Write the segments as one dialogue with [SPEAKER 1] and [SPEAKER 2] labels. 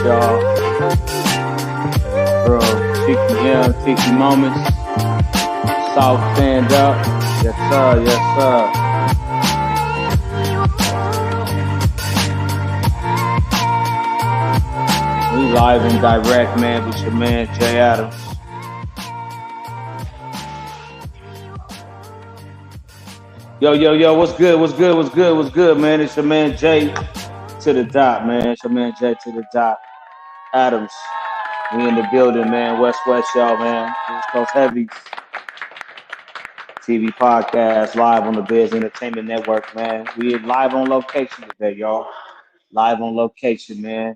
[SPEAKER 1] y'all. Bro, Tiki Moments. South stand up. Yes, sir. Yes, sir. We live and direct, man, with your man, Jay Adams. Yo, what's good, man? It's your man, Jay to the dot, man. It's your man, Jay to the dot. Adams. We in the building, man. West, y'all, man. WESTCOAST HEAVIES. TV podcast, live on the Biz Entertainment Network, man. We live on location today, y'all. Live on location, man.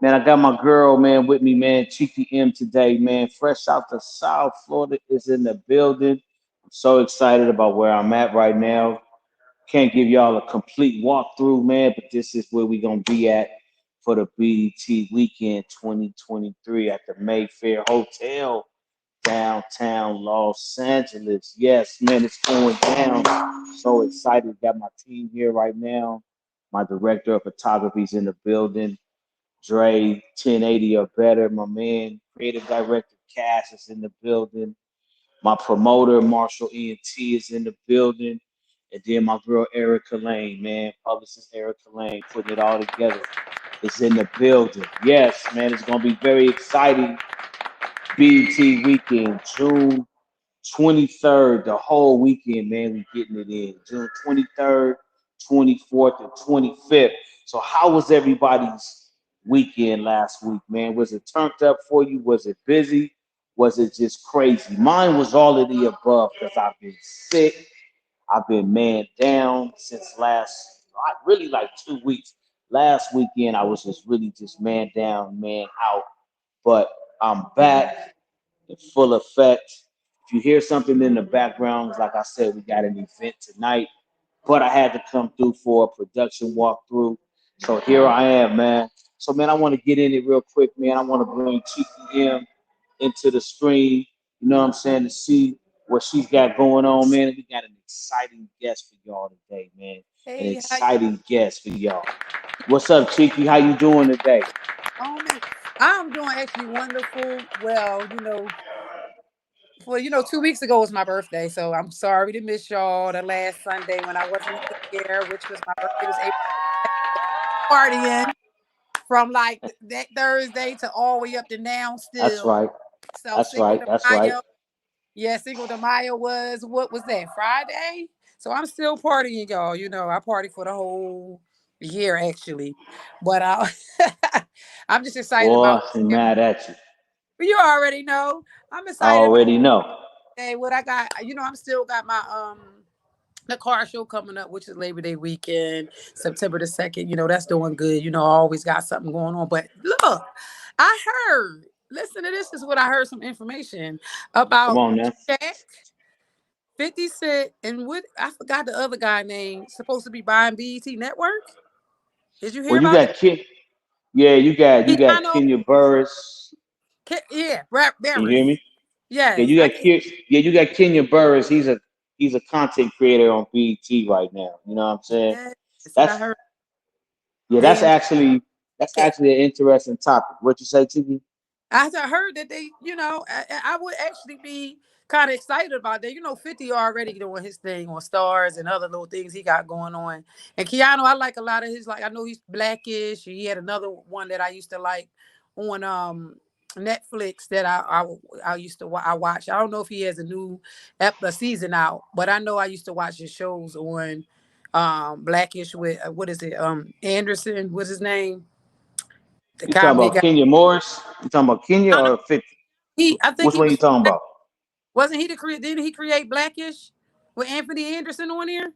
[SPEAKER 1] Man, I got my girl, man, with me, man. Cheeky M today, man. Fresh out to South Florida is in the building. I'm so excited about where I'm at right now. Can't give y'all a complete walkthrough, man, but this is where we're going to be at for the BET Weekend 2023 at the Mayfair Hotel, downtown Los Angeles. Yes, man, it's going down. So excited. Got my team here right now. My director of photography is in the building. Dre, 1080 or better. My man, creative director Cash is in the building. My promoter, Marshall ENT, is in the building. And then my girl, Erica Lane, man, publicist Erica Lane, putting it all together, is in the building. Yes, man, it's going to be very exciting. BET Weekend, June 23rd, the whole weekend, man, we getting it in. June 23rd, 24th, and 25th. So how was everybody's weekend last week, man? Was it turned up for you? Was it busy? Was it just crazy? Mine was all of the above because I've been sick. I've been man down since really like 2 weeks. Last weekend, I was just really just man down, man out. But I'm back in full effect. If you hear something in the background, like I said, we got an event tonight. But I had to come through for a production walkthrough. So here I am, man. So, man, I want to get in it real quick, man. I want to bring Cheeky M into the screen, you know what I'm saying, to see what she's got going on, man. We got an exciting guest for y'all today, man. An exciting guest for y'all. What's up, Cheeky? How you doing today?
[SPEAKER 2] Oh, man. I'm doing actually wonderful. Well, 2 weeks ago was my birthday, so I'm sorry to miss y'all the last Sunday when I wasn't here, which was my birthday. It was April. Partying from like that Thursday to all the way up to now still.
[SPEAKER 1] That's right.
[SPEAKER 2] So
[SPEAKER 1] That's right.
[SPEAKER 2] Yeah, Cinco de Mayo what was that, Friday? So I'm still partying, y'all. I party for the whole year actually. But I'm just excited about
[SPEAKER 1] I'm mad at you.
[SPEAKER 2] You already know. I'm excited.
[SPEAKER 1] I already know.
[SPEAKER 2] Hey, what I got, I'm still got my the car show coming up, which is Labor Day weekend, September the 2nd. That's doing good. I always got something going on. But look, I heard, listen to this is what I heard, some information about Shaq, 50 Cent, and what I forgot the other guy name, supposed to be buying BET Network. Did you hear about
[SPEAKER 1] that? You got Kenya Burris.
[SPEAKER 2] Rap
[SPEAKER 1] Can you hear me?
[SPEAKER 2] Yes.
[SPEAKER 1] You got Kenya Burris. He's a content creator on BET right now. You know what I'm saying?
[SPEAKER 2] Yes, that's what I heard.
[SPEAKER 1] Yeah, that's actually an interesting topic. What you say, Tiki?
[SPEAKER 2] I heard that they, I would actually be kind of excited about that. 50 already doing his thing on Stars and other little things he got going on. And Keanu, I like a lot of his, like, I know he's Blackish. He had another one that I used to like on Netflix that I used to watch. I don't know if he has a new season out, but I know I used to watch his shows on Blackish with what is it? Anderson, what's his name?
[SPEAKER 1] You talking about Kenya Morris? You talking about Kenya or 50?
[SPEAKER 2] I think
[SPEAKER 1] which one you talking about?
[SPEAKER 2] Wasn't he didn't he create Blackish with Anthony Anderson on there?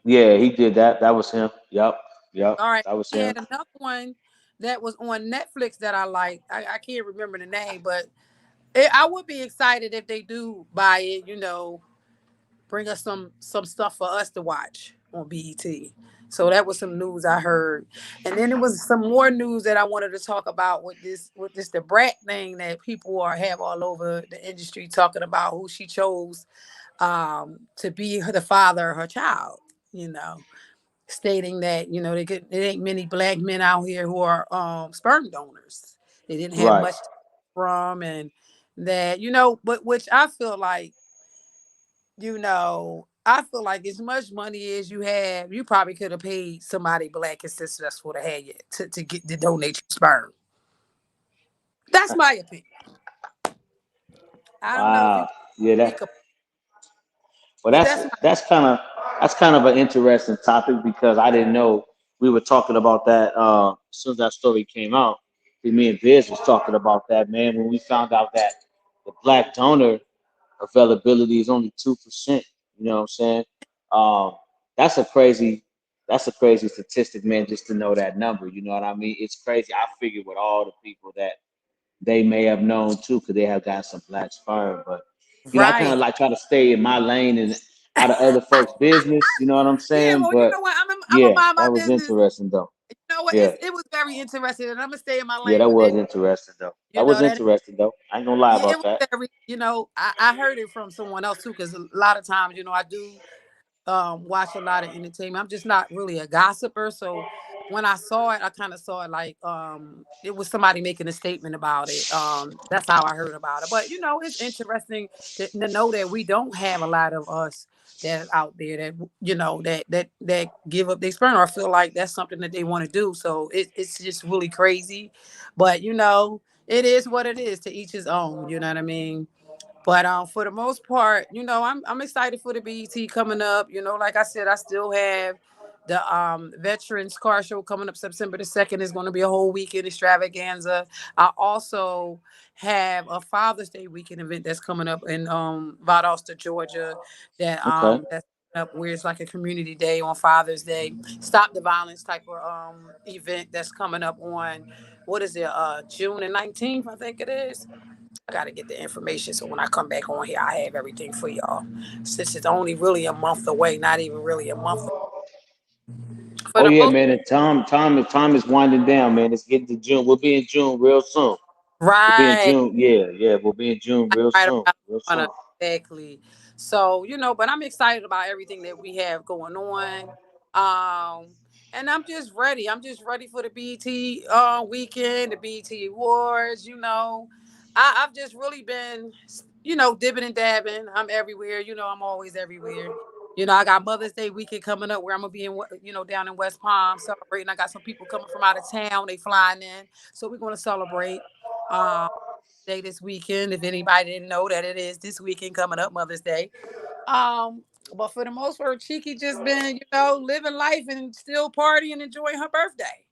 [SPEAKER 1] Yeah, he did that. That was him. Yep. All
[SPEAKER 2] right.
[SPEAKER 1] That was him.
[SPEAKER 2] He had another one that was on Netflix that I like. I can't remember the name, but I would be excited if they do buy it, bring us some stuff for us to watch on BET. So that was some news I heard. And then there was some more news that I wanted to talk about with this the Brat thing that people have all over the industry talking about who she chose to be the father of her child, stating that there ain't many black men out here who are sperm donors. They didn't have
[SPEAKER 1] Right.
[SPEAKER 2] much from, and that but which I feel like as much money as you have, you probably could have paid somebody black and successful to have you to get to donate your sperm. That's my opinion. I don't know if you
[SPEAKER 1] Wow. Yeah,
[SPEAKER 2] speak up,
[SPEAKER 1] well,
[SPEAKER 2] but
[SPEAKER 1] that's
[SPEAKER 2] that's my
[SPEAKER 1] that's kind of an interesting topic because I didn't know we were talking about that as soon as that story came out. Me and Viz was talking about that, man, when we found out that the black donor availability is only 2%. You know what I'm saying? Um, that's a crazy statistic, man, just to know that number. You know what I mean? It's crazy. I figured with all the people that they may have known too, because they have got some black sperm. But I kind of
[SPEAKER 2] right.
[SPEAKER 1] like try to stay in my lane and out of other folks' business. You know what I'm
[SPEAKER 2] Yeah,
[SPEAKER 1] saying?
[SPEAKER 2] well, you
[SPEAKER 1] But
[SPEAKER 2] know what? I'm gonna
[SPEAKER 1] yeah,
[SPEAKER 2] mind my
[SPEAKER 1] that was
[SPEAKER 2] business.
[SPEAKER 1] interesting though.
[SPEAKER 2] You know what?
[SPEAKER 1] Yeah,
[SPEAKER 2] It was very interesting, and I'm gonna stay in my
[SPEAKER 1] yeah,
[SPEAKER 2] lane
[SPEAKER 1] that
[SPEAKER 2] with
[SPEAKER 1] was
[SPEAKER 2] it.
[SPEAKER 1] interesting though.
[SPEAKER 2] You
[SPEAKER 1] That
[SPEAKER 2] know
[SPEAKER 1] was
[SPEAKER 2] that.
[SPEAKER 1] interesting though. I ain't gonna lie
[SPEAKER 2] Yeah, it
[SPEAKER 1] about
[SPEAKER 2] was
[SPEAKER 1] that.
[SPEAKER 2] very. I heard it from someone else too, because a lot of times, I do watch a lot of entertainment. I'm just not really a gossiper. So when I saw it, I kind of saw it like it was somebody making a statement about it. That's how I heard about it. But it's interesting to know that we don't have a lot of us that out there that that give up their sperm or feel like that's something that they want to do. So it's just really crazy. But it is what it is, to each his own, you know what I mean? But for the most part, I'm excited for the BET coming up. Like I said, I still have the Veterans Car Show coming up September the 2nd. Is going to be a whole weekend extravaganza. I also have a Father's Day weekend event that's coming up in Valdosta, Georgia.
[SPEAKER 1] Okay.
[SPEAKER 2] That's up where it's like a community day on Father's Day. Stop the violence type of event that's coming up on, what is it, June the 19th, I think it is. I got to get the information so when I come back on here, I have everything for y'all. Since it's only really a month away, not even really a month for
[SPEAKER 1] Oh
[SPEAKER 2] the
[SPEAKER 1] yeah,
[SPEAKER 2] most.
[SPEAKER 1] man. And time is winding down, man. It's getting to June. We'll be in June real soon. We'll be in
[SPEAKER 2] Right,
[SPEAKER 1] June. Yeah, yeah. We'll be in June real
[SPEAKER 2] right
[SPEAKER 1] soon.
[SPEAKER 2] around
[SPEAKER 1] Real
[SPEAKER 2] the
[SPEAKER 1] soon.
[SPEAKER 2] corner. Exactly. So but I'm excited about everything that we have going on. And I'm just ready. I'm just ready for the BT weekend, the BT Awards. I've just really been, dipping and dabbing. I'm everywhere. I'm always everywhere. I got Mother's Day weekend coming up where I'm gonna be in, down in West Palm celebrating. I got some people coming from out of town. They flying in, so we're gonna celebrate. Um, Day this weekend. If anybody didn't know that it is this weekend coming up, Mother's Day. But for the most part, Cheeky just been, living life and still partying and enjoying her birthday.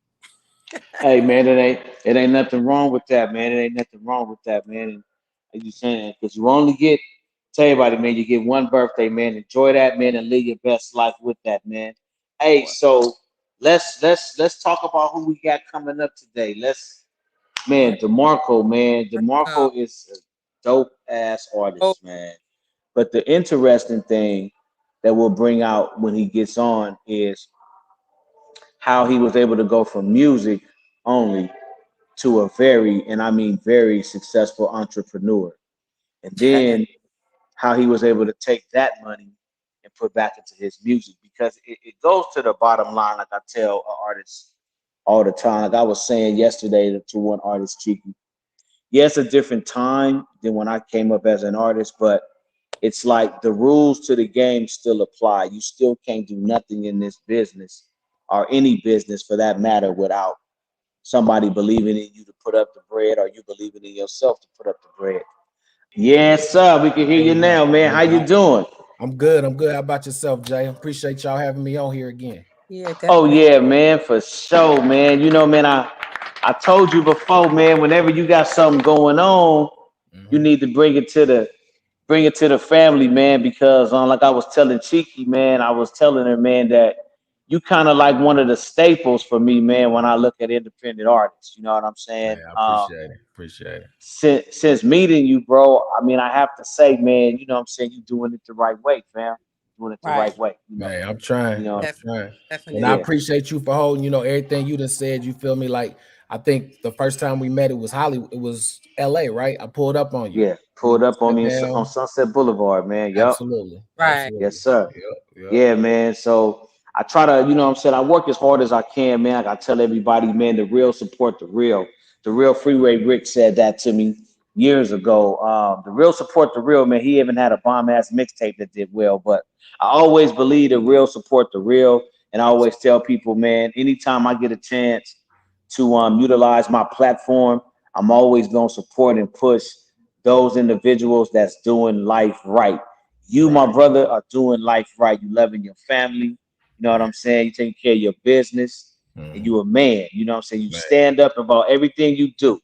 [SPEAKER 1] Hey man, it ain't nothing wrong with that, man. It ain't nothing wrong with that, man. And like you saying, because you only get, tell everybody, man, you get one birthday, man. Enjoy that, man, and live your best life with that, man. Hey,
[SPEAKER 2] Boy,
[SPEAKER 1] so let's talk about who we got coming up today.
[SPEAKER 2] boy.
[SPEAKER 1] Man, DeMarco, man.
[SPEAKER 2] Uh,
[SPEAKER 1] DeMarco is a dope ass
[SPEAKER 2] oh,
[SPEAKER 1] artist, man. But the interesting thing that we'll bring out when he gets on is how he was able to go from music only to a very, and I mean very successful entrepreneur. And then how he was able to take that money and put back into his music because it goes to the bottom line, like I tell artists all the time. Like I was saying yesterday to one artist, Cheeky. Yeah, it's a different time than when I came up as an artist, but it's like the rules to the game still apply. You still can't do nothing in this business or any business for that matter without somebody believing in you to put up the bread or you believing in yourself to put up the bread. Yes, sir. We can hear you
[SPEAKER 3] Yeah,
[SPEAKER 1] now, man. How you
[SPEAKER 3] yeah.
[SPEAKER 1] doing?
[SPEAKER 3] I'm good. I'm good. How about yourself, Jay? Appreciate y'all having me on here again.
[SPEAKER 2] yeah,
[SPEAKER 1] Oh
[SPEAKER 2] definitely.
[SPEAKER 1] yeah, man, for sure, man. You know, man, I told you before, man. Whenever you got something going on, you
[SPEAKER 3] Hmm.
[SPEAKER 1] need to bring it to the family, man. Because like I was telling Cheeky, man, I was telling her, man, that you kind of like one of the staples for me, man. When I look at independent artists, you know what I'm saying?
[SPEAKER 3] Hey, I appreciate it. Appreciate it.
[SPEAKER 1] Since meeting you, bro, I mean, I have to say, man, you know what I'm saying, you doing it the right way, fam. Doing it the
[SPEAKER 2] Right.
[SPEAKER 1] right way,
[SPEAKER 3] Man, I'm trying.
[SPEAKER 1] you know,
[SPEAKER 3] I'm
[SPEAKER 2] Definitely.
[SPEAKER 3] trying. And I
[SPEAKER 2] Definitely.
[SPEAKER 1] yeah,
[SPEAKER 3] appreciate you for holding, everything you done said. You feel me? Like I think the first time we met, it was Hollywood. It was LA, right? I pulled up on you.
[SPEAKER 1] yeah.
[SPEAKER 3] We
[SPEAKER 1] Pulled up on
[SPEAKER 3] sat
[SPEAKER 1] me on
[SPEAKER 3] down.
[SPEAKER 1] Sunset Boulevard, man. Yup.
[SPEAKER 3] Absolutely.
[SPEAKER 2] Right.
[SPEAKER 1] Yes,
[SPEAKER 3] Absolutely.
[SPEAKER 1] sir.
[SPEAKER 3] Yep. Yep.
[SPEAKER 1] Yeah, man. So I try to, you know what I'm saying, I work as hard as I can, man. I tell everybody, man, the real support the real. The real Freeway Rick said that to me years ago. The real support the real, man. He even had a bomb ass mixtape that did well, but I always believe the real support the real. And I always tell people, man, anytime I get a chance to utilize my platform, I'm always going to support and push those individuals that's doing life right. You, my brother, are doing life right. You loving your family. You know what I'm saying? You taking care of your business, and you a man. You know what I'm saying? You stand up about everything you do.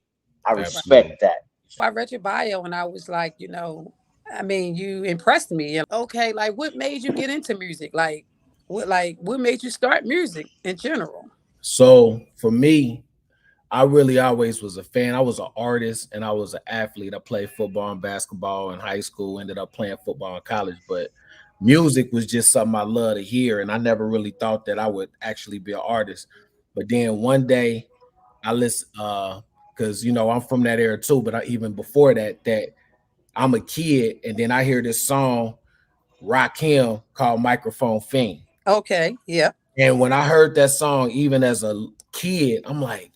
[SPEAKER 1] I
[SPEAKER 3] Absolutely.
[SPEAKER 1] respect that.
[SPEAKER 2] I read your bio and I was like, I mean, you impressed me. And okay, like what made you get into music? What made you start music in general?
[SPEAKER 3] So for me, I really always was a fan. I was an artist and I was an athlete. I played football and basketball in high school, ended up playing football in college, but music was just something I love to hear. And I never really thought that I would actually be an artist. But then one day I listened, because I'm from that era too, but even before that I'm a kid, and then I hear this song, Rakim, called Microphone Fiend.
[SPEAKER 2] Okay, yeah.
[SPEAKER 3] And when I heard that song, even as a kid, I'm like,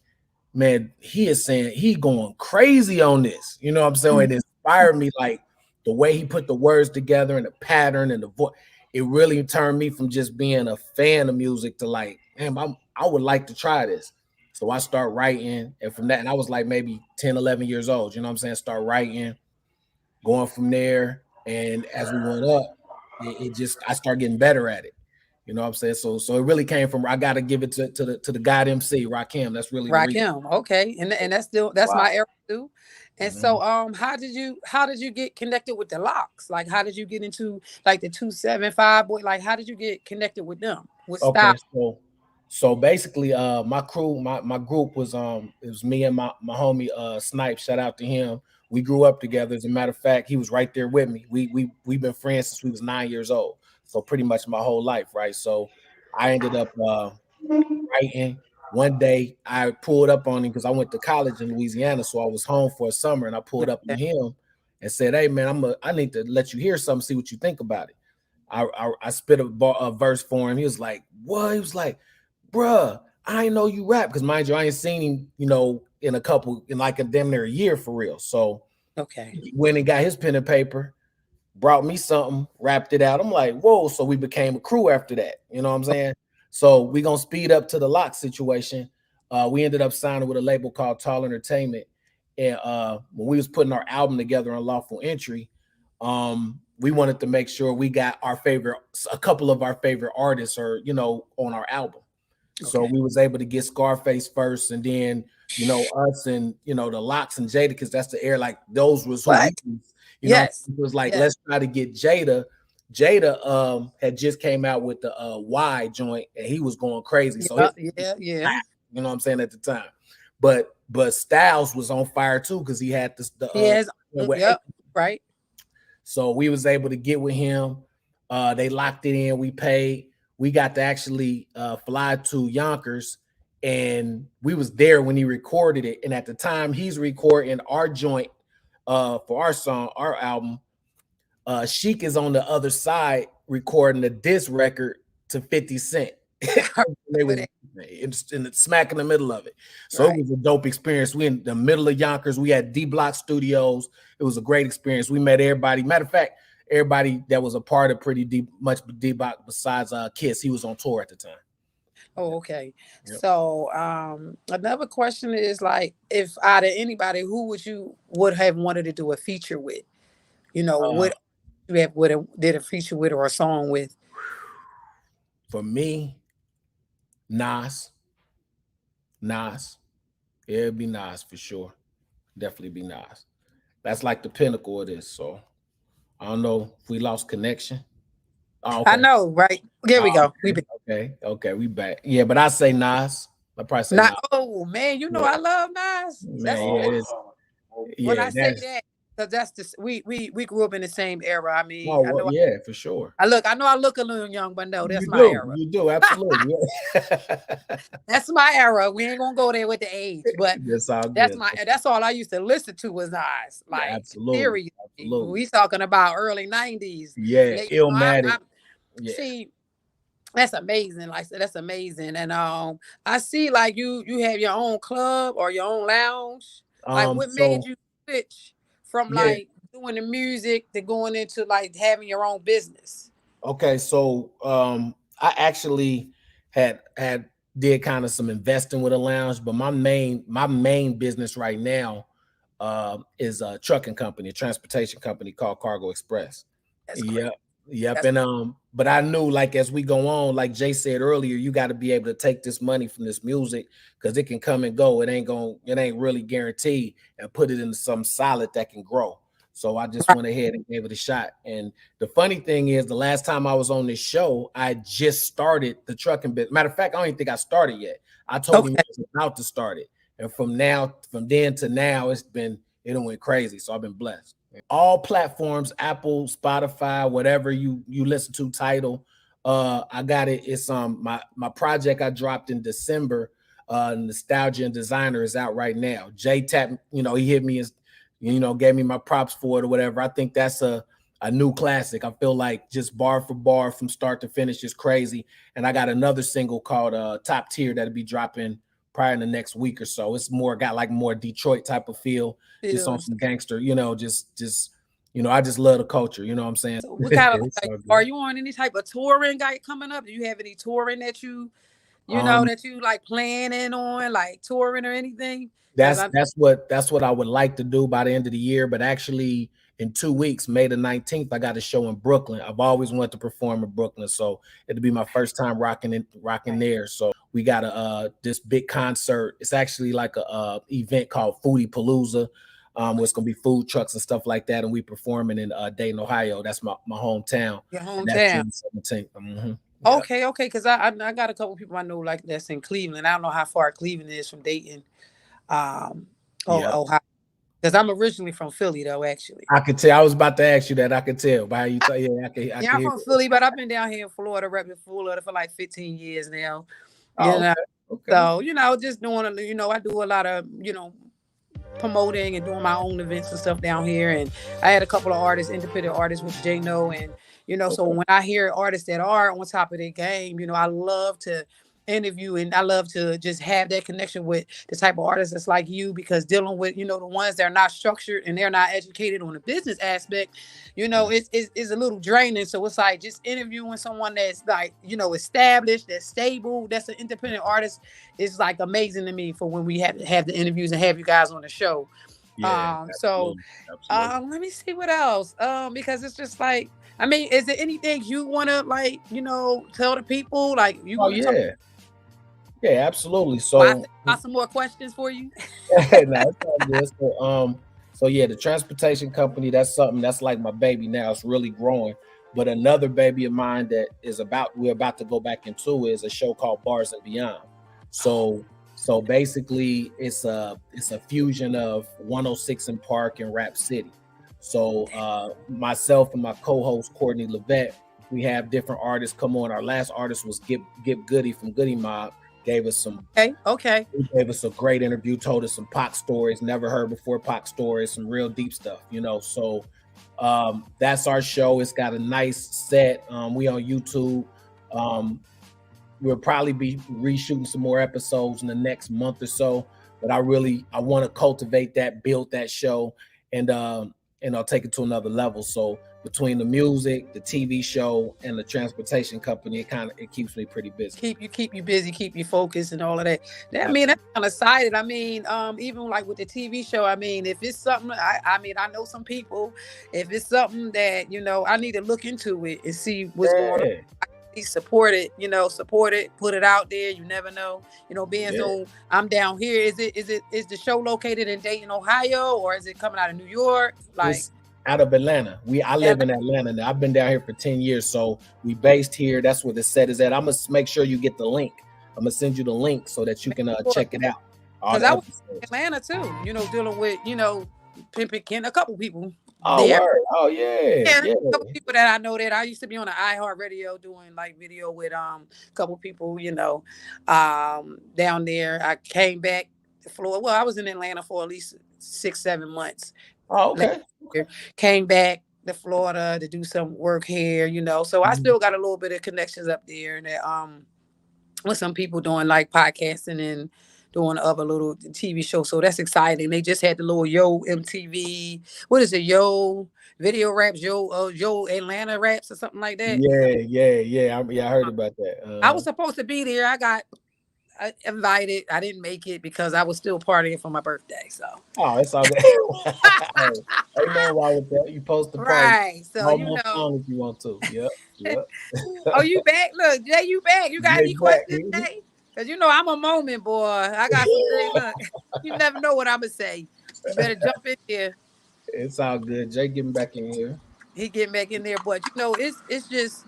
[SPEAKER 3] man, he is saying he going crazy on this. You know what I'm saying? It inspired me, like the way he put the words together and the pattern and the voice. It really turned me from just being a fan of music to like, damn, I would like to try this. So I start writing, and from that, and I was like maybe 10, 11 years old. You know what I'm saying? Start writing, going from there. And as we went up, it just, I started getting better at it. You know what I'm saying? So it really came from, I got to give it to the God MC, Rakim. That's really the reason.
[SPEAKER 2] Rakim, okay, and that's
[SPEAKER 1] Wow.
[SPEAKER 2] my era too. And so, how did you get connected with the Locks? Like, how did you get into like the 275 boy? Like, how did you get connected with them? With
[SPEAKER 3] Okay,
[SPEAKER 2] Style?
[SPEAKER 3] so basically, my crew, my group was it was me and my homie Snipes. Shout out to him. We grew up together. As a matter of fact, he was right there with me. We've been friends since we was 9 years old. So pretty much my whole life, right? So I ended up writing. One day I pulled up on him because I went to college in Louisiana, so I was home for a summer, and I pulled up on him and said, "Hey man, I need to let you hear something, see what you think about it." I spit a verse for him. He was like, "What?" He was like, "Bruh, I ain't know you rap," because mind you, I ain't seen him, in like a damn near a year for real. So
[SPEAKER 2] Okay.
[SPEAKER 3] he went and got his pen and paper, brought me something, rapped it out. I'm like, whoa. So we became a crew after that. You know what I'm saying? So we gonna speed up to the Lock situation. We ended up signing with a label called Tall Entertainment. And when we was putting our album together on Lawful Entry, we wanted to make sure we got a couple of our favorite artists on our album. Okay. So we was able to get Scarface first, and then us and the Locks and Jada, because that's the air, like those was who
[SPEAKER 2] What? Yes.
[SPEAKER 3] It was like, let's try to get Jada. Jada had just came out with the Y joint, and he was going crazy. So
[SPEAKER 2] yeah.
[SPEAKER 3] You know what I'm saying, at the time. But Styles was on fire too, because he had
[SPEAKER 2] right.
[SPEAKER 3] So we was able to get with him. They locked it in. We paid. We got to actually fly to Yonkers, and we was there when he recorded it. And at the time he's recording our joint for our song, our album, Sheik is on the other side recording a diss record to 50 Cent. They was in the smack in the middle of it. So It was a dope experience. We in the middle of Yonkers. We had D Block Studios. It was a great experience. We met everybody. Matter of fact, everybody that was a part of much D Block besides Kiss. He was on tour at the time.
[SPEAKER 2] Oh, okay. Yep. So another question is, like, if out of anybody, who would have wanted to do a feature with? What you did a feature with or a song with?
[SPEAKER 3] For me, Nas. It'd be Nas for sure. Definitely be Nas. That's like the pinnacle of this. So I don't know if we lost connection.
[SPEAKER 2] Oh, okay. I know, right? There we go.
[SPEAKER 3] Okay, we back. Yeah, but I say Nas. I probably say Nas.
[SPEAKER 2] Oh man, I love Nas.
[SPEAKER 3] Man,
[SPEAKER 2] when I say that, because that's we grew up in the same era. I mean,
[SPEAKER 3] for sure.
[SPEAKER 2] I know I look a little young, but no, that's my era.
[SPEAKER 3] You do, absolutely.
[SPEAKER 2] That's my era. We ain't gonna go there with the age, but that's all I used to listen to was Nas. Like,
[SPEAKER 3] absolutely.
[SPEAKER 2] We talking about early 90s.
[SPEAKER 3] Yeah, Illmatic.
[SPEAKER 2] See, That's amazing. Like I said, that's amazing. And I see like you have your own club or your own lounge. Like what made
[SPEAKER 3] So
[SPEAKER 2] you switch from
[SPEAKER 3] yeah,
[SPEAKER 2] like doing the music to going into like having your own business?
[SPEAKER 3] okay. So I actually had did kind of some investing with a lounge, but my main business right now is a trucking company, a transportation company called Cargo Express.
[SPEAKER 2] That's great.
[SPEAKER 3] Yep. Yep.
[SPEAKER 2] That's
[SPEAKER 3] And but I knew like as we go on, like Jay said earlier, you got to be able to take this money from this music because it can come and go. It ain't really guaranteed, and put it into something solid that can grow. So I just
[SPEAKER 2] right.
[SPEAKER 3] went ahead and gave it a shot. And the funny thing is, the last time I was on this show, I just started the trucking bit. Matter of fact, I don't even think I started yet. I told him
[SPEAKER 2] Okay.
[SPEAKER 3] I was about to start it. And from then to now, it went crazy. So I've been blessed. All platforms, Apple, Spotify, whatever you listen to, title. I got it. It's my project I dropped in December. Nostalgia and Designer is out right now. Jay Tap, he hit me and gave me my props for it or whatever. I think that's a new classic. I feel like just bar for bar from start to finish is crazy. And I got another single called Top Tier that'll be dropping probably in the next week or so. It's got like more Detroit type of feel, just on
[SPEAKER 2] Feels.
[SPEAKER 3] some gangster, just I just love the culture, you know what I'm saying?
[SPEAKER 2] So what kind of
[SPEAKER 3] It's
[SPEAKER 2] like
[SPEAKER 3] all
[SPEAKER 2] are
[SPEAKER 3] good.
[SPEAKER 2] you on any type of touring guy coming up? Do you have any touring that
[SPEAKER 3] Um,
[SPEAKER 2] that you like planning on like touring or anything? Because
[SPEAKER 3] that's
[SPEAKER 2] I
[SPEAKER 3] that's what I would like to do by the end of the year, but actually in 2 weeks, May the 19th, I got a show in Brooklyn. I've always wanted to perform in Brooklyn, so it'll be my first time rocking
[SPEAKER 2] right.
[SPEAKER 3] there. So we got this big concert. It's actually like a event called Foodie Palooza. Where it's gonna be food trucks and stuff like that, and we performing in Dayton, Ohio. That's my hometown,
[SPEAKER 2] Your
[SPEAKER 3] and that's
[SPEAKER 2] hometown.
[SPEAKER 3] June 17th. Yeah.
[SPEAKER 2] Okay, okay, because I got a couple people I know like that's in Cleveland. I don't know how far Cleveland is from Dayton. Um,
[SPEAKER 3] Yeah.
[SPEAKER 2] Ohio. Because I'm originally from Philly though, actually.
[SPEAKER 3] I could tell. I was about to ask you that. I could tell by how you thought. Yeah, I
[SPEAKER 2] Yeah,
[SPEAKER 3] can
[SPEAKER 2] I'm
[SPEAKER 3] hear
[SPEAKER 2] from
[SPEAKER 3] it.
[SPEAKER 2] Philly, but I've been down here in Florida, repping Florida for like 15 years now. You
[SPEAKER 3] Oh,
[SPEAKER 2] know,
[SPEAKER 3] okay. Okay.
[SPEAKER 2] so just doing I do a lot of promoting and doing my own events and stuff down here. And I had a couple of artists, independent artists with J No, and so
[SPEAKER 3] Okay.
[SPEAKER 2] when I hear artists that are on top of their game, I love to interview and I love to just have that connection with the type of artists that's like you because dealing with the ones that are not structured and they're not educated on the business aspect, it's a little draining. So it's like just interviewing someone that's like established, that's stable, that's an independent artist is like amazing to me for when we have the interviews and have you guys on the show.
[SPEAKER 3] Yeah,
[SPEAKER 2] So
[SPEAKER 3] absolutely. Absolutely.
[SPEAKER 2] let me see what else. Because it's just like, I mean, is there anything you want to like, tell the people? Like you
[SPEAKER 3] Oh
[SPEAKER 2] want to talk?
[SPEAKER 3] yeah. Yeah, absolutely.
[SPEAKER 2] Well, I
[SPEAKER 3] So
[SPEAKER 2] think I got some more questions for you.
[SPEAKER 3] no, it's all good. So yeah, the transportation company, that's something that's like my baby now. It's really growing. But another baby of mine that we're about to go back into is a show called Bars and Beyond. So basically it's a fusion of 106 and Park and Rap City. So myself and my co-host Courtney Levette, we have different artists come on. Our last artist was Gib Goody from Goody Mob, gave us some
[SPEAKER 2] Okay. Okay.
[SPEAKER 3] he gave us a great interview, told us some Pac stories, never heard before Pac stories, some real deep stuff. So that's our show. It's got a nice set. We on YouTube. Um, we'll probably be reshooting some more episodes in the next month or so. But I want to cultivate that, build that show, and I'll take it to another level. So between the music, the TV show, and the transportation company, it keeps me pretty busy.
[SPEAKER 2] Keep you busy, keep you focused, and all of that. I mean,
[SPEAKER 3] Absolutely.
[SPEAKER 2] that's kind of excited. I mean, even like with the TV show. I mean, if it's something, I mean, I know some people. If it's something that I need to look into it and see what's going on.
[SPEAKER 3] Yeah,
[SPEAKER 2] Support it, support it, put it out there. You never know, being
[SPEAKER 3] yeah.
[SPEAKER 2] so I'm down here. Is the show located in Dayton, Ohio, or is it coming out of New York? Like,
[SPEAKER 3] It's out of Atlanta. I
[SPEAKER 2] yeah,
[SPEAKER 3] live in Atlanta now. I've been down here for 10 years. So we based here. That's where the set is at. I'm gonna make sure you get the link. I'm gonna send you the link so that you can check it out. All
[SPEAKER 2] because
[SPEAKER 3] the
[SPEAKER 2] I was in
[SPEAKER 3] episodes.
[SPEAKER 2] Atlanta too, dealing with, Pimpin' Ken, a couple people
[SPEAKER 3] Oh,
[SPEAKER 2] there.
[SPEAKER 3] word. Oh yeah.
[SPEAKER 2] Yeah,
[SPEAKER 3] Yeah.
[SPEAKER 2] a couple people that I know that I used to be on the iHeart Radio doing like video with a couple people, down there. I came back to Florida. Well, I was in Atlanta for at least 6, 7 months
[SPEAKER 3] Oh,
[SPEAKER 2] last
[SPEAKER 3] okay.
[SPEAKER 2] year. Came back. to Florida to do some work here, you know. So I still got a little bit of connections up there, and that with some people doing like podcasting and doing other little TV shows. So that's exciting. They just had the little Yo MTV. What is it? Yo Video Raps, Yo Atlanta Raps or something like that.
[SPEAKER 3] I heard about that.
[SPEAKER 2] I was supposed to be there. I got invited. I didn't make it because I was still partying for my birthday. So
[SPEAKER 3] it's all good. Ain't no wrong with that. You post the party.
[SPEAKER 2] Right. So you know,
[SPEAKER 3] if you want to. Yep.
[SPEAKER 2] Oh, you back? Look, Jay, you back? You got any questions, Jay? Because you know I'm a moment boy. I got some things. Look, you never know what I'm gonna say. You better jump in here.
[SPEAKER 3] It's all good. Jay getting back in here.
[SPEAKER 2] He getting back in there, but you know, it's just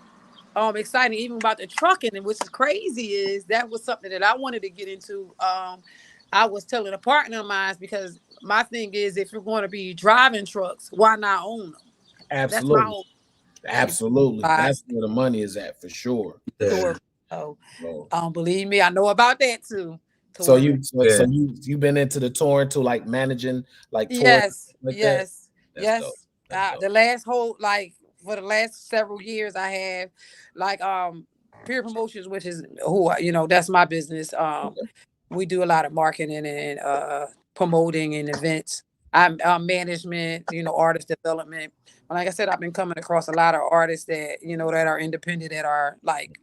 [SPEAKER 2] exciting. Even about the trucking, and which is crazy is that was something that I wanted to get into. I was telling a partner of mine because my thing is, if you're going to be driving trucks, why not own them?
[SPEAKER 3] Absolutely. Absolutely. That's where the money is at for sure.
[SPEAKER 2] So, believe me, I know about that too.
[SPEAKER 3] So you've been into the touring to like managing like touring?
[SPEAKER 2] Yes. The last for the last several years I have like peer promotions, which is that's my business. We do a lot of marketing and promoting and events. I'm management, artist development. Like I said, I've been coming across a lot of artists that, that are independent, that are like,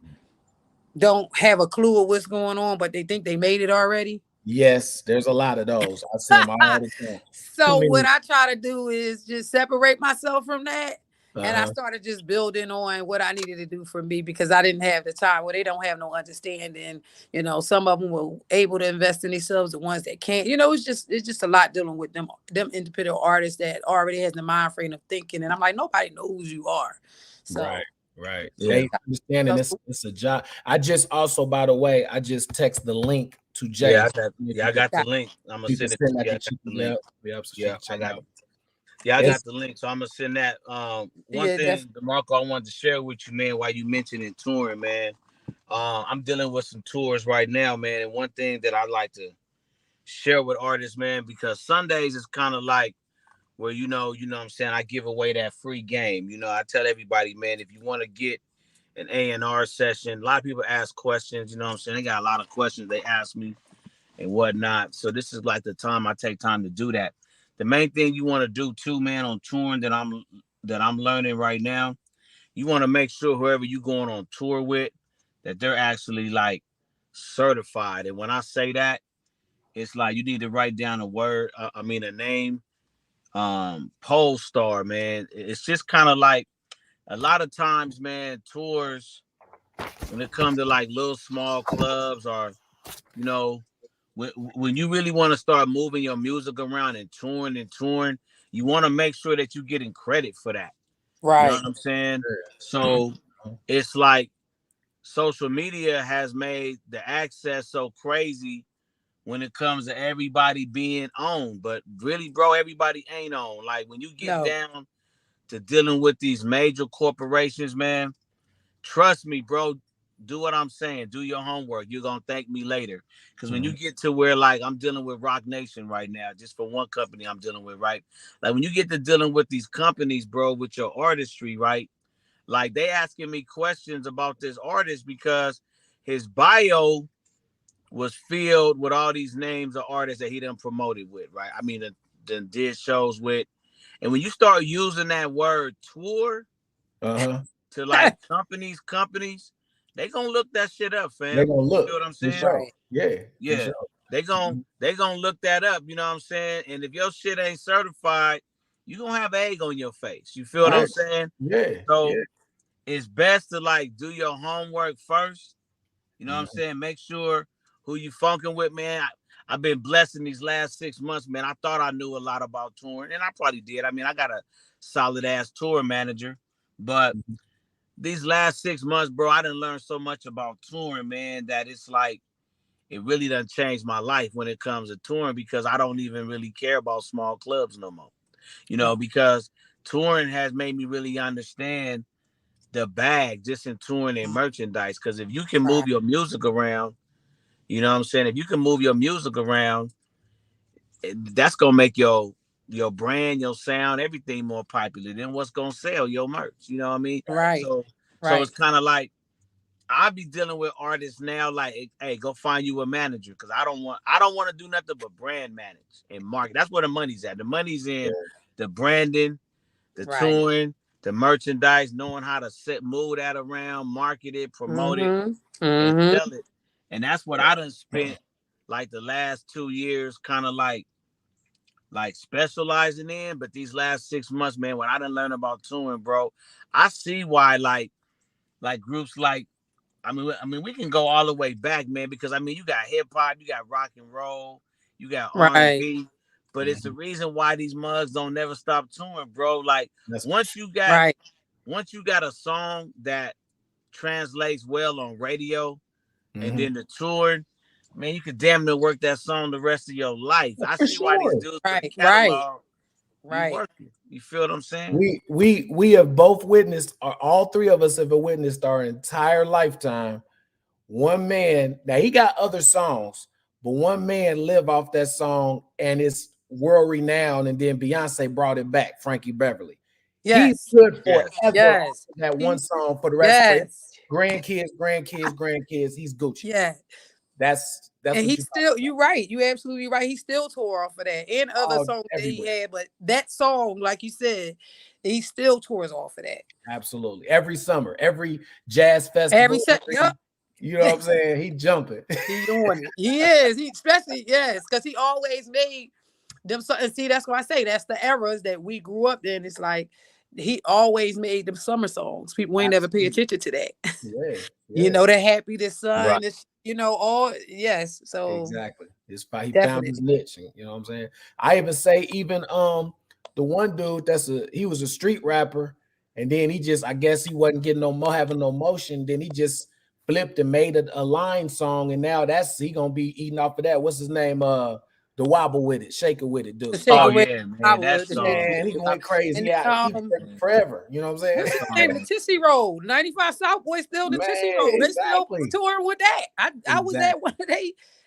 [SPEAKER 2] don't have a clue of what's going on, but they think they made it already.
[SPEAKER 3] Yes, there's a lot of those. I see them all the time.
[SPEAKER 2] So what I try to do is just separate myself from that. And I started just building on what I needed to do for me because I didn't have the time. Well, they don't have no understanding. Some of them were able to invest in themselves, the ones that can't. It's just a lot dealing with them independent artists that already has the mind frame of thinking. And I'm like, nobody knows who you are. So
[SPEAKER 3] right. They understanding it's a job. I just also, by the way, I just text the link to Jay.
[SPEAKER 4] I got the link. I'm gonna send it to you. I got the link, so I'm gonna send that. One thing, DeMarco, I wanted to share with you, man, while you mentioning touring, man. I'm dealing with some tours right now, man, and one thing that I like to share with artists, man, because Sundays is kind of like where what I'm saying, I give away that free game. I tell everybody, man, if you want to get an A&R session, a lot of people ask questions. What I'm saying, they got a lot of questions they ask me and whatnot. So this is like the time I take time to do that. The main thing you want to do too, man, on touring that I'm learning right now, you want to make sure whoever you going on tour with, that they're actually like certified. And when I say that, it's like you need to write down a name, Polestar, man. It's just kind of like a lot of times, man, tours, when it comes to like little small clubs or, when you really want to start moving your music around and touring, you want to make sure that you're getting credit for that.
[SPEAKER 2] Right.
[SPEAKER 4] You know what I'm saying? So it's like social media has made the access so crazy when it comes to everybody being on. But really, bro, everybody ain't on. Like when you get down to dealing with these major corporations, man, trust me, bro. Do what I'm saying. Do your homework. You're going to thank me later. Because when you get to where, like, I'm dealing with Rock Nation right now, just for one company I'm dealing with, right? Like, when you get to dealing with these companies, bro, with your artistry, right? Like, they asking me questions about this artist because his bio was filled with all these names of artists that he done promoted with, right? I mean, then did shows with. And when you start using that word tour to, like, companies, they gonna look that shit up, fam.
[SPEAKER 3] They gonna look.
[SPEAKER 4] You know what I'm saying?
[SPEAKER 3] Sure. Yeah.
[SPEAKER 4] Sure. They gonna look that up. You know what I'm saying? And if your shit ain't certified, you gonna have egg on your face. You feel what I'm saying?
[SPEAKER 3] Yeah.
[SPEAKER 4] So it's best to like do your homework first. You know what I'm saying? Make sure who you funking with, man. I've been blessed in these last 6 months, man. I thought I knew a lot about touring, and I probably did. I mean, I got a solid ass tour manager, but these last 6 months, bro, I done learned so much about touring, man, that it's like, it really done changed my life when it comes to touring because I don't even really care about small clubs no more, because touring has made me really understand the bag just in touring and merchandise. Because if you can move your music around, you know what I'm saying? If you can move your music around, that's going to make your your brand, your sound, everything more popular. Then what's gonna sell? Your merch. You know what I mean?
[SPEAKER 2] Right.
[SPEAKER 4] So it's kind of like I be dealing with artists now, like, hey, go find you a manager, because I don't want to do nothing but brand manage and market. That's where the money's at. The money's in the branding, the touring, the merchandise, knowing how to set mood that around, market it, promote it, and sell it. And that's what I done spent like the last 2 years kind of like specializing in. But these last 6 months, man, what I done learned about touring, bro, I see why like groups like, I mean, we can go all the way back, man, because I mean, you got hip hop, you got rock and roll, you got R&B, but it's the reason why these mugs don't never stop touring, bro. Like once you got a song that translates well on radio, and then the touring, man, you could damn near work that song the rest of your life. I see why these dudes put catalog. You working. You feel what I'm saying?
[SPEAKER 3] We have both witnessed, or all three of us have witnessed our entire lifetime. One man, now he got other songs, but one man lived off that song and it's world renowned. And then Beyonce brought it back, Frankie Beverly. He's good forever. That one song for the rest of grandkids. He's Gucci.
[SPEAKER 2] Yeah.
[SPEAKER 3] That's
[SPEAKER 2] and he still, you're right. You're absolutely right. He still tore off of that and other songs that he had, but that song, like you said, he still tours off of that.
[SPEAKER 3] Absolutely. Every summer, every jazz festival. You know what I'm saying? He jumping.
[SPEAKER 2] He doing it. He is. He especially, because he always made them. And see, that's why I say that's the eras that we grew up in. It's like he always made them summer songs. People ain't never pay attention to that. You know, the Happy, the Sun, you know, all So
[SPEAKER 3] exactly. He found his niche. You know what I'm saying? I even say the one dude he was a street rapper, and then he just, I guess he wasn't getting having no motion. Then he just flipped and made a line song, and now he gonna be eating off of that. What's his name? The Wobble With It, Shake It With It, dude.
[SPEAKER 4] Man, that's
[SPEAKER 3] he going crazy. Forever. You know what I'm saying?
[SPEAKER 2] And the Tissy Road, 95 South Boy, still the Tissy Road. They still touring with that. I was at one.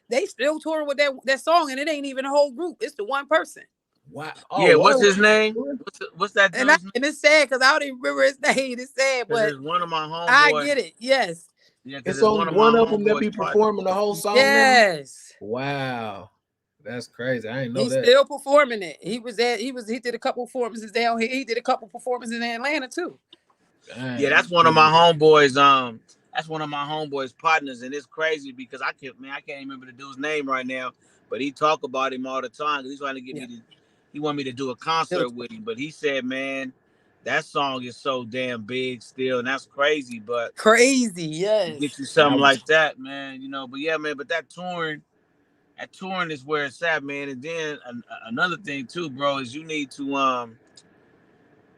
[SPEAKER 2] They still touring with that song, and it ain't even a whole group. It's the one person.
[SPEAKER 3] Wow.
[SPEAKER 4] What's his name? What's that dude's name?
[SPEAKER 2] And it's sad because I don't even remember his name. It's sad, but
[SPEAKER 4] it's one of my homeboys.
[SPEAKER 2] I get it. Yes.
[SPEAKER 3] Yeah, it's only one of them that be performing the whole song.
[SPEAKER 2] Yes.
[SPEAKER 3] Now? Wow. That's crazy. I didn't know that.
[SPEAKER 2] He's still performing it. He did a couple performances down here. He did a couple performances in Atlanta too.
[SPEAKER 3] Dang.
[SPEAKER 4] Yeah, that's one of my homeboys. That's one of my homeboys' partners, and it's crazy because I can't remember the dude's name right now, but he talk about him all the time because he's trying to get me to. He wanted me to do a concert with him, but he said, man, that song is so damn big still, and that's crazy. But
[SPEAKER 2] yes,
[SPEAKER 4] get you something like that, man. You know, but yeah, man. But that touring is where it's at, man. And then another thing too, bro, is you need to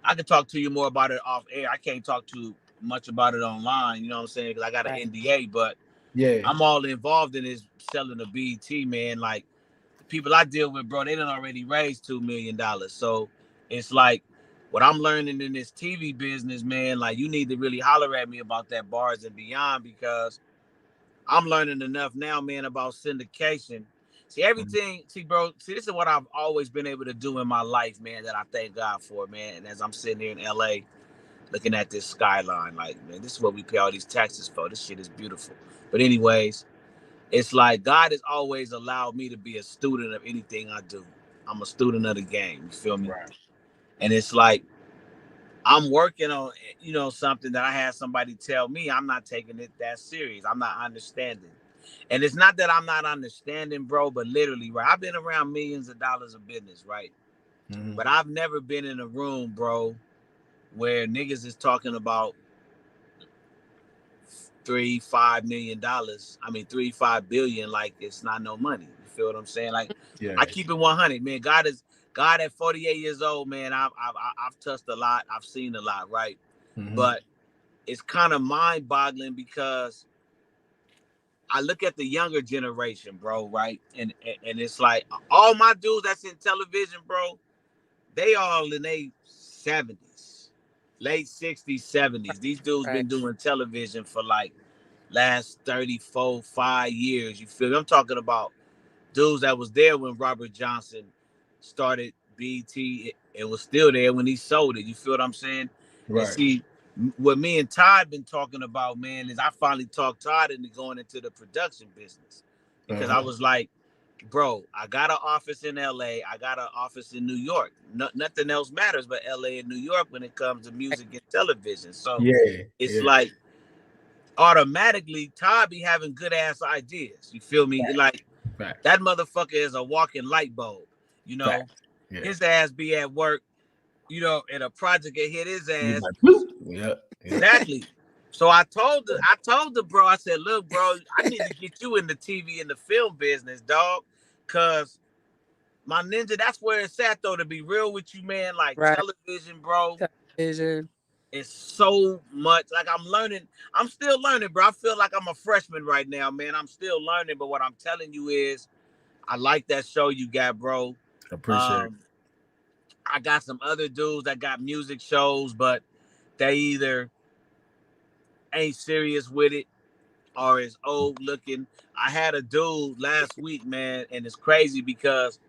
[SPEAKER 4] I can talk to you more about it off air. I can't talk too much about it online. You know what I'm saying? Because I got an NDA, but I'm all involved in this selling the BET, man. Like the people I deal with, bro, they done already raised $2 million. So it's like what I'm learning in this TV business, man. Like you need to really holler at me about that Bars and Beyond, because I'm learning enough now, man, about syndication. See, everything, bro, this is what I've always been able to do in my life, man, that I thank God for, man. And as I'm sitting here in LA looking at this skyline, like, man, this is what we pay all these taxes for. This shit is beautiful. But anyways, it's like God has always allowed me to be a student of anything I do. I'm a student of the game. You feel me?
[SPEAKER 3] Right.
[SPEAKER 4] And it's like, I'm working on, something that I had somebody tell me I'm not taking it that serious. I'm not understanding. And it's not that I'm not understanding, bro, but literally, right? I've been around millions of dollars of business, right? Mm-hmm. But I've never been in a room, bro, where niggas is talking about $3-5 million. I mean, $3-5 billion, like it's not no money. You feel what I'm saying? Like, I keep it 100, man. God at 48 years old, man. I've touched a lot. I've seen a lot, right? Mm-hmm. But it's kind of mind-boggling because I look at the younger generation, bro, right? And it's like all my dudes that's in television, bro, they all in their 70s, late 60s, 70s. These dudes been doing television for like last 5 years. You feel me? I'm talking about dudes that was there when Robert Johnson started BT, it was still there when he sold it. You feel what I'm saying?
[SPEAKER 3] Right.
[SPEAKER 4] And see, what me and Todd been talking about, man, is I finally talked Todd into going into the production business because I was like, bro, I got an office in LA. I got an office in New York. Nothing else matters but LA and New York when it comes to music and television. So it's like automatically Todd be having good ass ideas. You feel me? Like that motherfucker is a walking light bulb. You know, his ass be at work, you know, and a project can hit his ass.
[SPEAKER 3] Like,
[SPEAKER 4] exactly. So I told the bro, I said, look, bro, I need to get you in the TV and the film business, dog. Cause my ninja, that's where it's at though, to be real with you, man. Like television, bro.
[SPEAKER 2] Television.
[SPEAKER 4] It's so much. Like I'm still learning, bro. I feel like I'm a freshman right now, man. I'm still learning, but what I'm telling you is I like that show you got, bro.
[SPEAKER 3] Appreciate it.
[SPEAKER 4] I got some other dudes that got music shows, but they either ain't serious with it or is old looking. I had a dude last week, man, and it's crazy because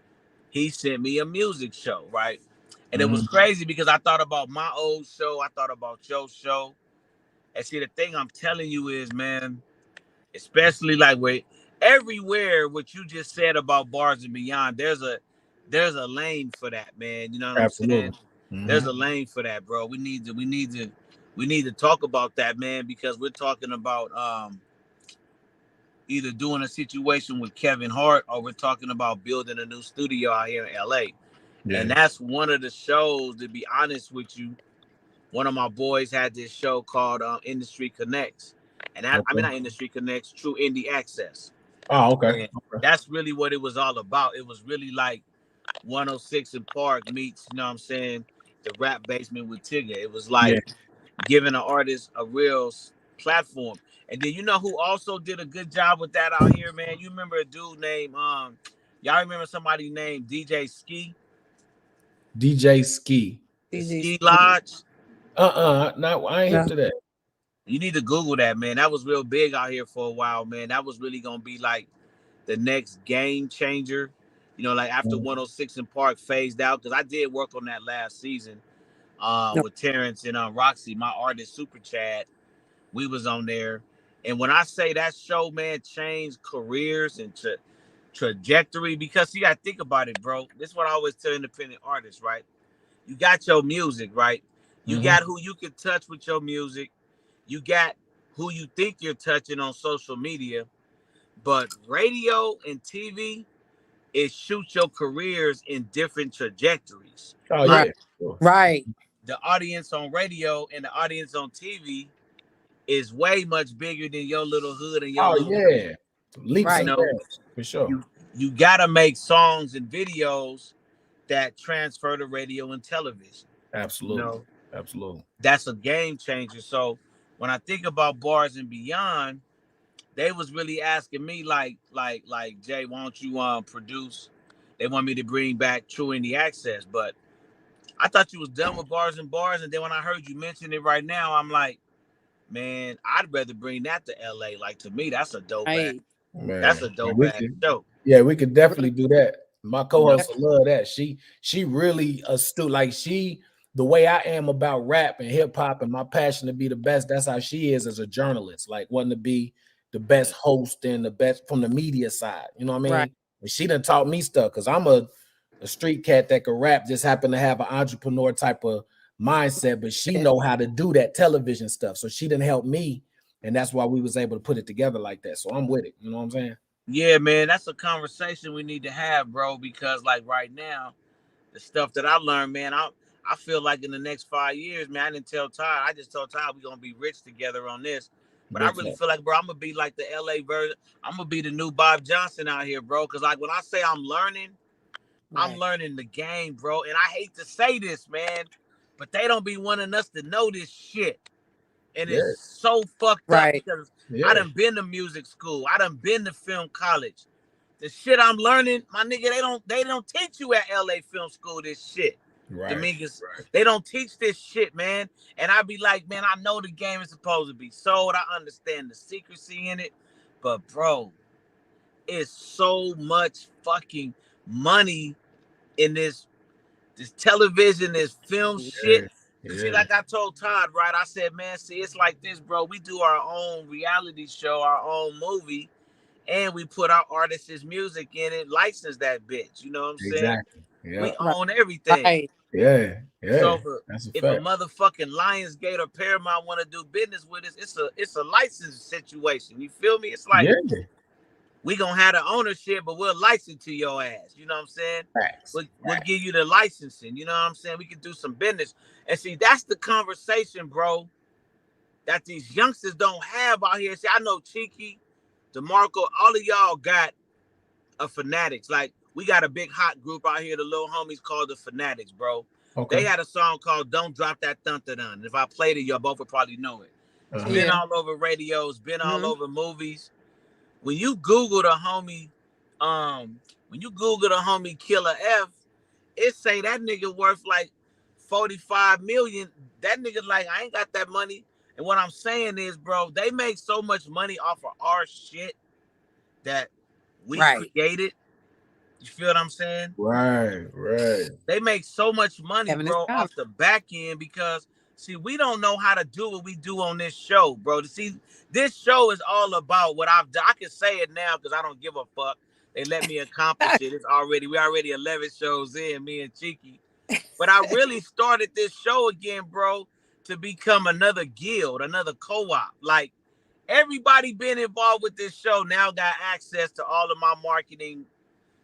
[SPEAKER 4] he sent me a music show, right? And it was crazy because I thought about my old show. I thought about your show. And see, the thing I'm telling you is, man, especially like where everywhere what you just said about Bars and Beyond, there's a lane for that, man. You know what I'm saying? There's a lane for that, bro. We need to talk about that, man, because we're talking about either doing a situation with Kevin Hart or we're talking about building a new studio out here in LA. And that's one of the shows, to be honest with you. One of my boys had this show called Industry Connects. And I mean, not Industry Connects, True Indie Access.
[SPEAKER 3] Oh, okay.
[SPEAKER 4] And that's really what it was all about. It was really like 106 in Park meets, you know what I'm saying, the Rap Basement with Tigger. It was like giving an artist a real platform. And then you know who also did a good job with that out here, man? You remember a dude named y'all remember somebody named DJ Ski?
[SPEAKER 3] DJ Ski.
[SPEAKER 4] The Ski Lodge?
[SPEAKER 3] No, I ain't hip to that.
[SPEAKER 4] You need to Google that, man. That was real big out here for a while, man. That was really gonna be like the next game changer. You know, like after 106 in Park phased out, because I did work on that last season with Terrence and Roxy, my artist Super Chad. We was on there. And when I say that show, man, changed careers and trajectory, because you got to think about it, bro. This is what I always tell independent artists, right? You got your music, right? You got who you can touch with your music. You got who you think you're touching on social media. But radio and TV, it shoots your careers in different trajectories.
[SPEAKER 3] Oh,
[SPEAKER 2] right. Right.
[SPEAKER 4] The audience on radio and the audience on TV is way much bigger than your little hood and your little
[SPEAKER 3] hood.
[SPEAKER 2] Right.
[SPEAKER 3] You know, for sure.
[SPEAKER 4] You gotta make songs and videos that transfer to radio and television.
[SPEAKER 3] Absolutely.
[SPEAKER 4] You know?
[SPEAKER 3] Absolutely.
[SPEAKER 4] That's a game changer. So when I think about Bars and Beyond, they was really asking me like Jay, why don't you produce? They want me to bring back True Indie Access, but I thought you was done with Bars and Bars, and then when I heard you mention it right now, I'm like, man, I'd rather bring that to LA. Like, to me, that's a dope ass. That's a dope ass show.
[SPEAKER 3] Yeah, we could definitely do that. My co-host love that. She really astute. Like the way I am about rap and hip hop and my passion to be the best, that's how she is as a journalist. Like wanting to be the best host and the best from the media side. You know what I mean?
[SPEAKER 2] Right.
[SPEAKER 3] And she done taught me stuff because I'm a street cat that can rap, just happen to have an entrepreneur type of mindset, but she know how to do that television stuff. So she didn't help me, and that's why we was able to put it together like that. So I'm with it. You know what I'm saying?
[SPEAKER 4] Yeah, man, that's a conversation we need to have, bro, because like right now, the stuff that I learned, man, I feel like in the next 5 years, man, I didn't tell Todd. I just told Todd we're gonna be rich together on this. But I really feel like, bro, I'm gonna be like the LA version. I'm gonna be the new Bob Johnson out here, bro. Cause like when I say I'm learning the game, bro. And I hate to say this, man, but they don't be wanting us to know this shit. And it's so fucked up because I done been to music school. I done been to film college. The shit I'm learning, my nigga, they don't teach you at LA Film School this shit. Dominguez, they don't teach this shit, man. And I be like, man, I know the game is supposed to be sold. I understand the secrecy in it. But bro, it's so much fucking money in this This television, this film shit.
[SPEAKER 3] Yeah.
[SPEAKER 4] See, like I told Todd, right? I said, man, see, it's like this, bro. We do our own reality show, our own movie, and we put our artists' music in it, license that bitch. You know what I'm saying?
[SPEAKER 3] Exactly. Yeah.
[SPEAKER 4] We own everything.
[SPEAKER 2] Right.
[SPEAKER 3] Yeah.
[SPEAKER 4] So
[SPEAKER 3] That's a
[SPEAKER 4] if
[SPEAKER 3] fact.
[SPEAKER 4] a motherfucking Lionsgate or Paramount want to do business with us, it's a license situation. You feel me? It's like we gonna have the ownership, but we'll license to your ass. You know what I'm saying? We'll give you the licensing. You know what I'm saying? We can do some business. And see, that's the conversation, bro, that these youngsters don't have out here. See, I know Cheeky, DeMarco, all of y'all got a Fanatics. Like, we got a big hot group out here, the little homies called the Fanatics, bro. Okay. They had a song called Don't Drop That Dun-Dun-Dun. If I played it, y'all both would probably know it. It's been all over radios, been all over movies. When you Google the homie, Killer F, it say that nigga worth like 45 million. That nigga like, I ain't got that money. And what I'm saying is, bro, they make so much money off of our shit that we created. You feel what I'm saying?
[SPEAKER 3] Right.
[SPEAKER 4] They make so much money, bro, off the back end because, see, we don't know how to do what we do on this show, bro. To see, this show is all about what I've done. I can say it now because I don't give a fuck. They let me accomplish it. We already 11 shows in, me and Cheeky. But I really started this show again, bro, to become another guild, another co-op. Like, everybody been involved with this show now got access to all of my marketing,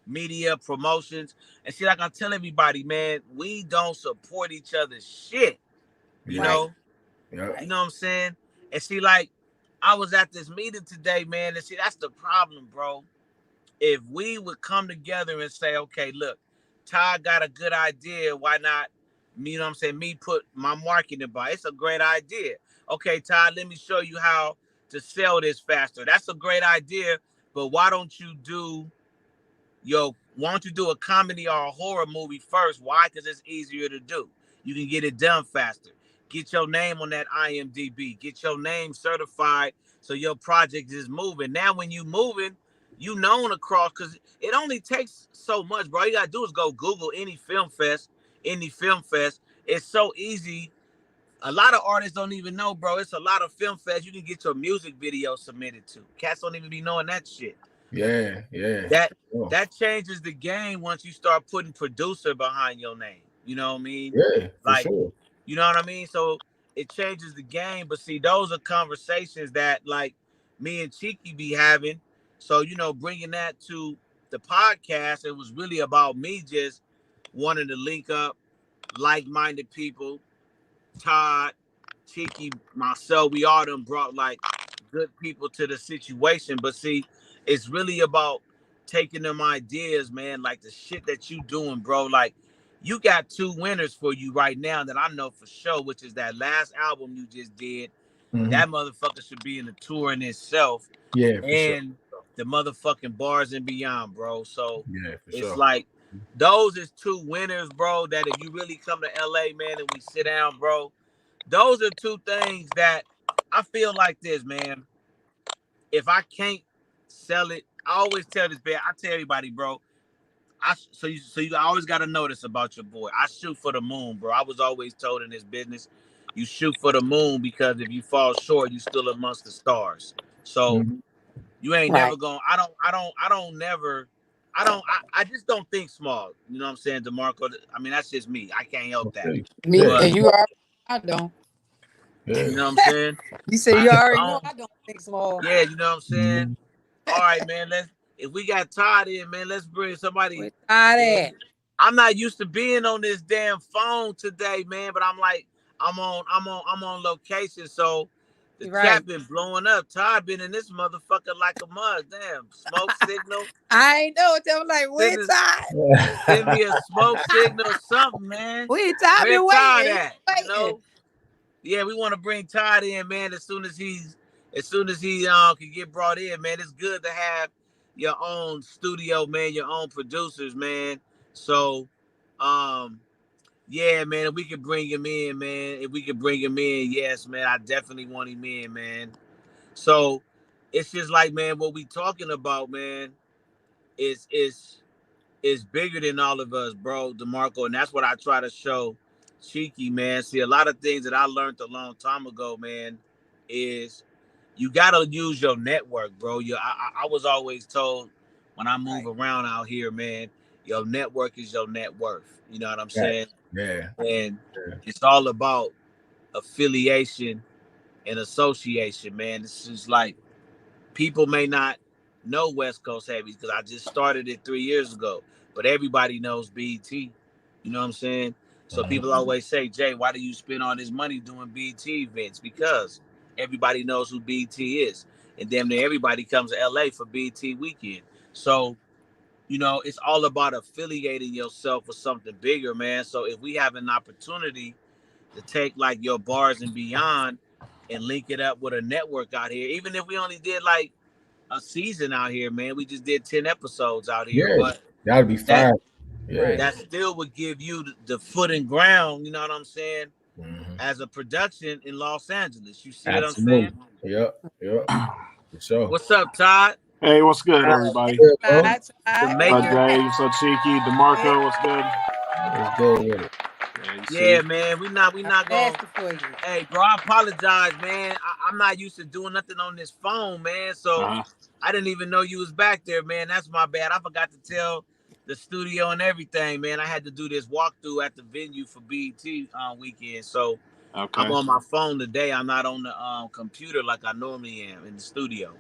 [SPEAKER 4] media, promotions. And see, like I tell everybody, man, we don't support each other's shit. You know? Yeah. You know what I'm saying? And see, like, I was at this meeting today, man, and see, that's the problem, bro. If we would come together and say, okay, look, Todd got a good idea, why not, you know what I'm saying, me put my marketing by. It's a great idea. Okay, Todd, let me show you how to sell this faster. That's a great idea, but why don't you do a comedy or a horror movie first? Why? Because it's easier to do. You can get it done faster. Get your name on that IMDb. Get your name certified so your project is moving. Now, when you moving, you known across, because it only takes so much, bro. All you got to do is go Google any film fest. It's so easy. A lot of artists don't even know, bro. It's a lot of film fests you can get your music video submitted to. Cats don't even be knowing that shit.
[SPEAKER 3] Yeah.
[SPEAKER 4] That changes the game once you start putting producer behind your name. You know what I mean?
[SPEAKER 3] Yeah,
[SPEAKER 4] like,
[SPEAKER 3] for sure.
[SPEAKER 4] You know what I mean? So it changes the game. But see, those are conversations that, like, me and Cheeky be having. So, you know, bringing that to the podcast, it was really about me just wanting to link up like-minded people. Todd, Cheeky, myself, we all done brought, like, good people to the situation. But see, it's really about taking them ideas, man, like the shit that you doing, bro. Like, you got two winners for you right now that I know for sure, which is that last album you just did. That motherfucker should be in the tour in itself.
[SPEAKER 3] Yeah, for
[SPEAKER 4] and
[SPEAKER 3] sure.
[SPEAKER 4] The motherfucking Bars and Beyond, bro. So
[SPEAKER 3] yeah, for
[SPEAKER 4] it's
[SPEAKER 3] sure.
[SPEAKER 4] like, those is two winners, bro, that if you really come to LA, man, and we sit down, bro, those are two things that I feel like this, man. If I can't sell it, I always tell this, man. I tell everybody, bro. So you always got to know this about your boy. I shoot for the moon, bro. I was always told in this business, you shoot for the moon because if you fall short, you still amongst the stars. So you ain't never going. I just don't think small. You know what I'm saying, DeMarco? I mean, that's just me. I can't help that.
[SPEAKER 2] Me, and you are. I don't.
[SPEAKER 3] Yeah.
[SPEAKER 4] You know what I'm saying?
[SPEAKER 2] You said you already know I don't think small.
[SPEAKER 4] Yeah, you know what I'm saying? All right, man. If we got Todd in, man, let's bring somebody.
[SPEAKER 2] Where's Todd at?
[SPEAKER 4] I'm not used to being on this damn phone today, man, but I'm on location, so the chat been blowing up. Todd been in this motherfucker like a mug. Damn, smoke signal.
[SPEAKER 2] I ain't know it. I'm like, where's Todd?
[SPEAKER 4] Send me a smoke signal or something, man.
[SPEAKER 2] Where's Todd been waiting?
[SPEAKER 4] At? You know? Yeah, we want to bring Todd in, man, as soon as he can get brought in, man. It's good to have your own studio, man, your own producers, man. So, yeah, man, if we could bring him in, man. Yes, man, I definitely want him in, man. So it's just like, man, what we talking about, man, is is bigger than all of us, bro, DeMarco, and that's what I try to show Cheeky, man. See, a lot of things that I learned a long time ago, man, is you gotta use your network, bro. I was always told when I move around out here, man, your network is your net worth. You know what I'm saying?
[SPEAKER 3] Yeah.
[SPEAKER 4] And it's all about affiliation and association, man. This is like people may not know West Coast Heavies because I just started it 3 years ago, but everybody knows BET. You know what I'm saying? So people always say, Jay, why do you spend all this money doing BET events? Because everybody knows who BET is. And damn near everybody comes to LA for BET weekend. So, you know, it's all about affiliating yourself with something bigger, man. So if we have an opportunity to take like your bars and beyond and link it up with a network out here, even if we only did like a season out here, man, we just did 10 episodes out here, but
[SPEAKER 3] that'd be fine.
[SPEAKER 4] That still would give you the foot and ground, you know what I'm saying, as a production in Los Angeles. You see what I'm saying?
[SPEAKER 3] Yep. For sure.
[SPEAKER 4] What's up, Todd?
[SPEAKER 5] Hey, what's good, everybody?
[SPEAKER 2] What's
[SPEAKER 5] up, Jay? What's up, Cheeky? DeMarco, what's good?
[SPEAKER 3] What's good with it?
[SPEAKER 4] Yeah, man, we not going. Hey, bro, I apologize, man. I'm not used to doing nothing on this phone, man. So I didn't even know you was back there, man. That's my bad. I forgot to tell the studio and everything, man. I had to do this walkthrough at the venue for BET on weekend. So I'm on my phone today. I'm not on the computer like I normally am in the studio.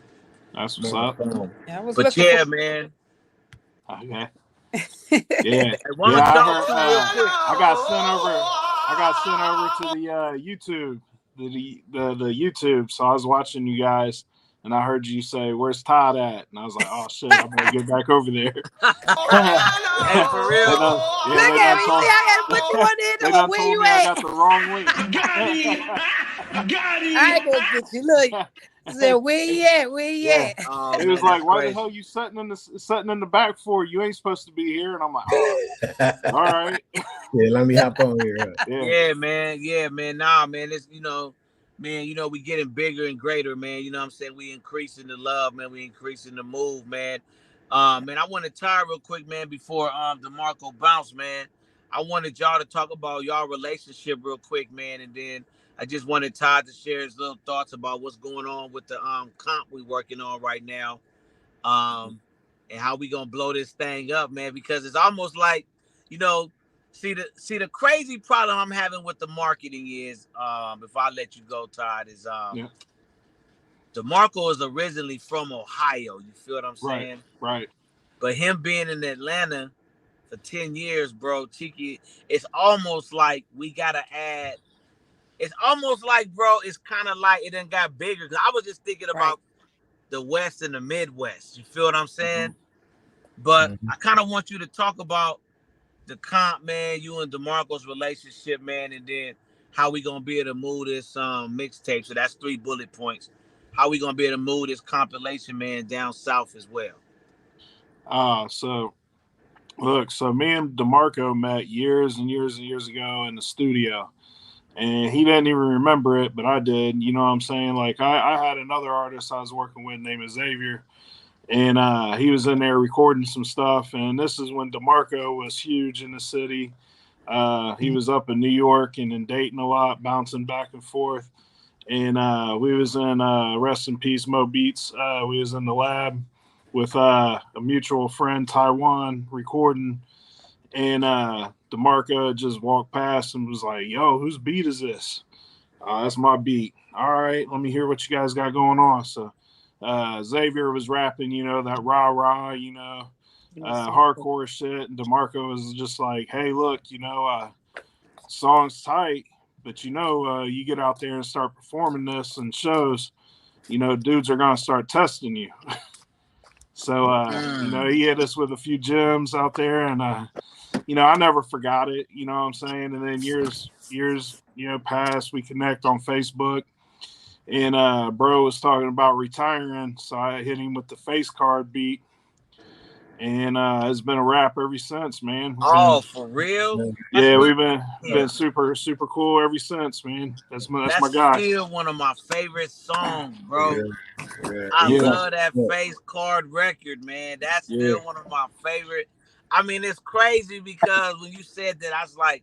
[SPEAKER 5] That's what's up.
[SPEAKER 4] But yeah, man.
[SPEAKER 5] Okay.
[SPEAKER 4] Yeah.
[SPEAKER 5] I got sent over to the YouTube, the YouTube. So I was watching you guys, and I heard you say, "Where's Todd at?" And I was like, "Oh shit, I better get back over there."
[SPEAKER 4] Hey, for real.
[SPEAKER 2] Look at me. See, I got to put you on there.
[SPEAKER 5] They done
[SPEAKER 2] Where
[SPEAKER 5] told
[SPEAKER 2] you
[SPEAKER 5] me
[SPEAKER 2] at?
[SPEAKER 5] I got the wrong link.
[SPEAKER 2] Got him. I ain't gonna get you. Look. Said, where you at? Where you at?
[SPEAKER 5] Oh, it was like, why the hell you sitting in the back for? You ain't supposed to be here. And I'm like, oh, all right.
[SPEAKER 3] Yeah, let me hop on here.
[SPEAKER 4] Yeah, man. Nah, man. It's man, we getting bigger and greater, man. You know what I'm saying? We increasing the love, man. We increasing the move, man. Man, I want to tie real quick, man, before DeMarco bounce, man. I wanted y'all to talk about y'all relationship real quick, man, and then I just wanted Todd to share his little thoughts about what's going on with the comp we working on right now, and how we gonna blow this thing up, man. Because it's almost like, see the crazy problem I'm having with the marketing is, if I let you go, Todd, is DeMarco is originally from Ohio. You feel what I'm saying?
[SPEAKER 5] Right.
[SPEAKER 4] But him being in Atlanta for 10 years, bro, Cheeky, it's almost like we gotta add. It's almost like, bro, it's kind of like it done got bigger. Cause I was just thinking about the West and the Midwest. You feel what I'm saying? But I kind of want you to talk about the comp, man, you and DeMarco's relationship, man, and then how we gonna be able to move this mixtape. So that's 3 bullet points. How we gonna be able to move this compilation, man, down south as well.
[SPEAKER 5] So me and DeMarco met years and years and years ago in the studio. And he didn't even remember it, but I did. You know what I'm saying? Like, I had another artist I was working with named Xavier, and he was in there recording some stuff. And this is when DeMarco was huge in the city. He was up in New York and in Dayton a lot, bouncing back and forth. And we was in, rest in peace, Mo Beats. We was in the lab with a mutual friend, Taiwan, recording. And DeMarco just walked past and was like, "Yo, whose beat is this?" That's my beat. All right, let me hear what you guys got going on. So Xavier was rapping, that rah-rah, hardcore shit. And DeMarco was just like, "Hey, look, song's tight, but you get out there and start performing this and shows, dudes are going to start testing you." So, he hit us with a few gems out there, and I never forgot it, you know what I'm saying? And then years, passed, we connect on Facebook, and bro was talking about retiring, so I hit him with the face card beat, and it's been a wrap ever since, man.
[SPEAKER 4] For real?
[SPEAKER 5] Yeah, we've been super, super cool ever since, man. That's my guy.
[SPEAKER 4] That's still one of my favorite songs, bro. I love that face card record, man. That's still one of my favorite. I mean, it's crazy because when you said that, I was like,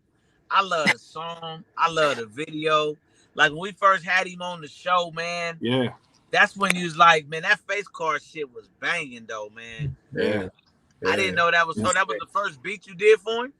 [SPEAKER 4] I love the song. I love the video. Like, when we first had him on the show, man.
[SPEAKER 5] Yeah.
[SPEAKER 4] That's when you was like, man, that face card shit was banging, though, man.
[SPEAKER 5] Yeah.
[SPEAKER 4] I didn't know that was so. That was the first beat you did for him?